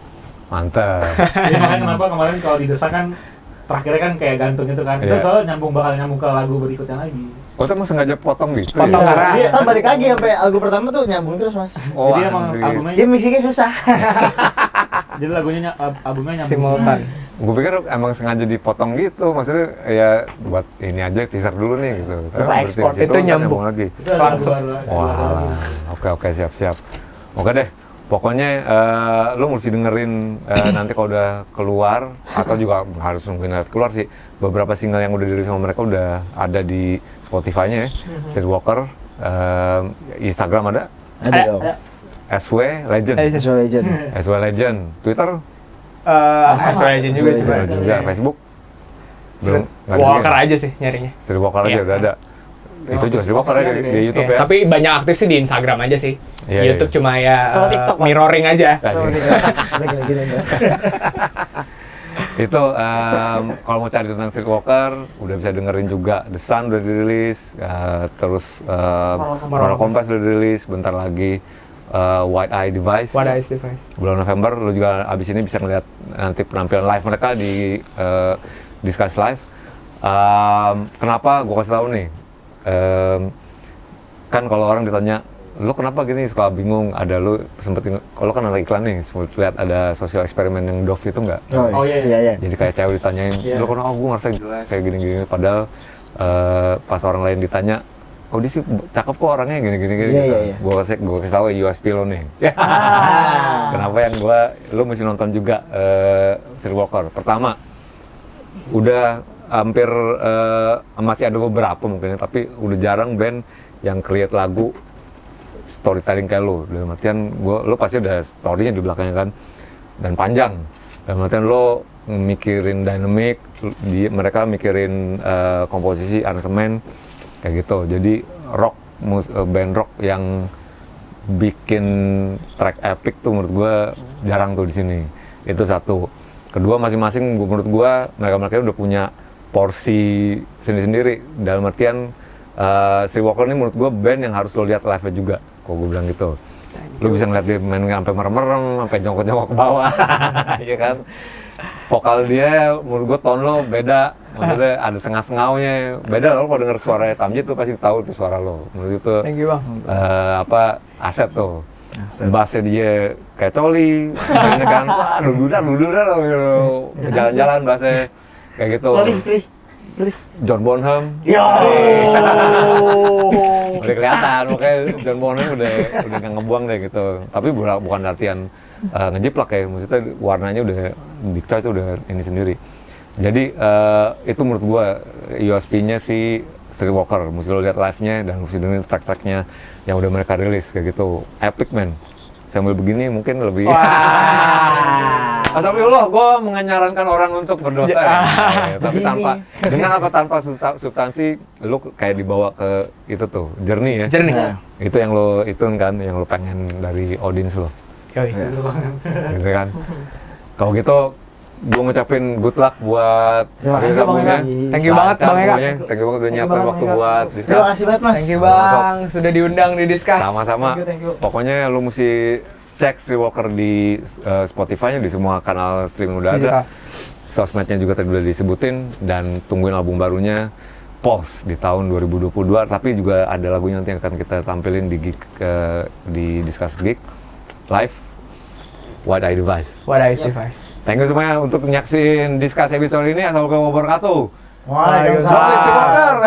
Mantap. Jadi makanya kenapa kemarin kalau didesak kan terakhirnya kan kayak gantung gitu kan. Itu Iya. soalnya bakal nyambung ke lagu berikutnya lagi. Oh, emang sengaja potong gitu? Potong ya? karena Iya. Kan balik lagi sampai album pertama tuh nyambung terus, Mas. Oh, Jadi emang anjir. albumnya Dia mixingnya susah. jadi lagunya albumnya nyambung. simultan. Gue pikir emang sengaja dipotong gitu, maksudnya ya buat ini aja teaser dulu nih gitu. Lupa Berarti ekspor. di situ Itu kan nyambung. lagi. Itu ada Langsung. Wah, oke siap. Oke deh, pokoknya lo mesti dengerin nanti kalau udah keluar atau juga harus nungguin keluar sih. Beberapa single yang udah dirilis sama mereka udah ada di Spotify-nya ya. Streetwalker, Instagram ada, Ada dong. SW Legend, Visual Legend. SW Legend, Twitter Asal Legend juga sih. ada juga, Facebook belum. nggak ada Walker juga. aja sih nyarinya. Streetwalker aja Iya. udah ada. Itu juga Streetwalker ya di YouTube Iya, ya. tapi banyak aktif sih di Instagram aja sih. Iya, YouTube iya. cuma ya Sama TikTok, Pak. mirroring aja. Sama nih. Udah gini-gini. Itu kalau mau cari tentang Streetwalker udah bisa dengerin juga The Sun udah dirilis, terus Moral Compass udah dirilis, bentar lagi White Eye Device. What is device? Bulan November lu juga abis ini bisa ngeliat nanti penampilan live mereka di Discuss Live. Kenapa gue kasih tahu nih? Kan kalau orang ditanya, lu kenapa gini suka bingung? Ada lu sempet, kalau kan ada iklan nih, sempet lihat ada sosial eksperimen yang Dove itu nggak? Oh, iya. Iya. Jadi kayak cewek ditanyain, Iya. lu kenapa gue ngerasa jelek kayak gini-gini, padahal pas orang lain ditanya, oh dia sih cakep kok orangnya gini-gini Iya, gitu. iya, iya. Gue kasih tahu USP lo nih. Kenapa yang lu mesti nonton juga Streetwalker. Pertama, udah hampir masih ada beberapa mungkin, tapi udah jarang band yang create lagu storytelling kayak lo. Dalam artian lo pasti ada story-nya di belakangnya kan, dan panjang. Dalam artian lo mikirin dynamic, mereka mikirin komposisi, aransemen kayak gitu. Jadi band rock yang bikin track epic tuh menurut gue jarang tuh di sini. Itu satu. Kedua, masing-masing menurut gue mereka udah punya porsi sendiri-sendiri. Dalam artian Streetwalker ini menurut gue band yang harus lo lihat live-nya juga. Kok gue bilang gitu. Lo bisa ngeliat dia main sampai merem-merem, sampai jongkok-jongkok ke bawah, ya kan. Vokal dia menurut gue tone lo beda, maksudnya ada sengah-sengahnya beda. Lo kalau denger suara Tamjid tuh pasti tahu itu suara lo. Menurut itu Thank you, Bang. aset tuh. Bassnya dia kayak coli, mainnya kan, wah duduran lo, jalan-jalan bassnya kayak gitu. John Bonham, udah kelihatan, makanya John Bonham udah nggak ngebuang deh gitu. Tapi bukan artian ngejiplak ya, maksudnya warnanya udah dikta itu udah ini sendiri. Jadi itu menurut gua USP-nya si Streetwalker, mesti lo lihat live-nya dan mesti dengerin track-tracknya yang udah mereka rilis kayak gitu. Epic man. Sambil begini mungkin lebih. Astagfirullah, gue menyarankan orang untuk berdosa ya. Tapi tanpa substansi, lu kayak dibawa ke itu tuh, journey ya. Jernih. Itu yang lo kan, yang lo pengen dari audience lo. Yoi. Gitu kan. Kalau gitu, gue ngucapin good luck buat Thank you banget Bang Eka. Thank you banget udah nyiapin waktu buat Terima kasih banget Mas. Thank you Bang, sudah diundang di Discuss. Sama-sama. Thank you. Pokoknya lu mesti cek Streetwalker di Spotify-nya, di semua kanal streaming udah ada. Sosmednya juga tadi udah disebutin, dan tungguin album barunya Pulse di tahun 2022. Tapi juga ada lagunya nanti yang akan kita tampilin di gig di Discuss Gig live. What I Device. Thank you semuanya untuk nyaksin Discuss episode ini. Assalamualaikum warahmatullahi wabarakatuh. Waalaikumsalam.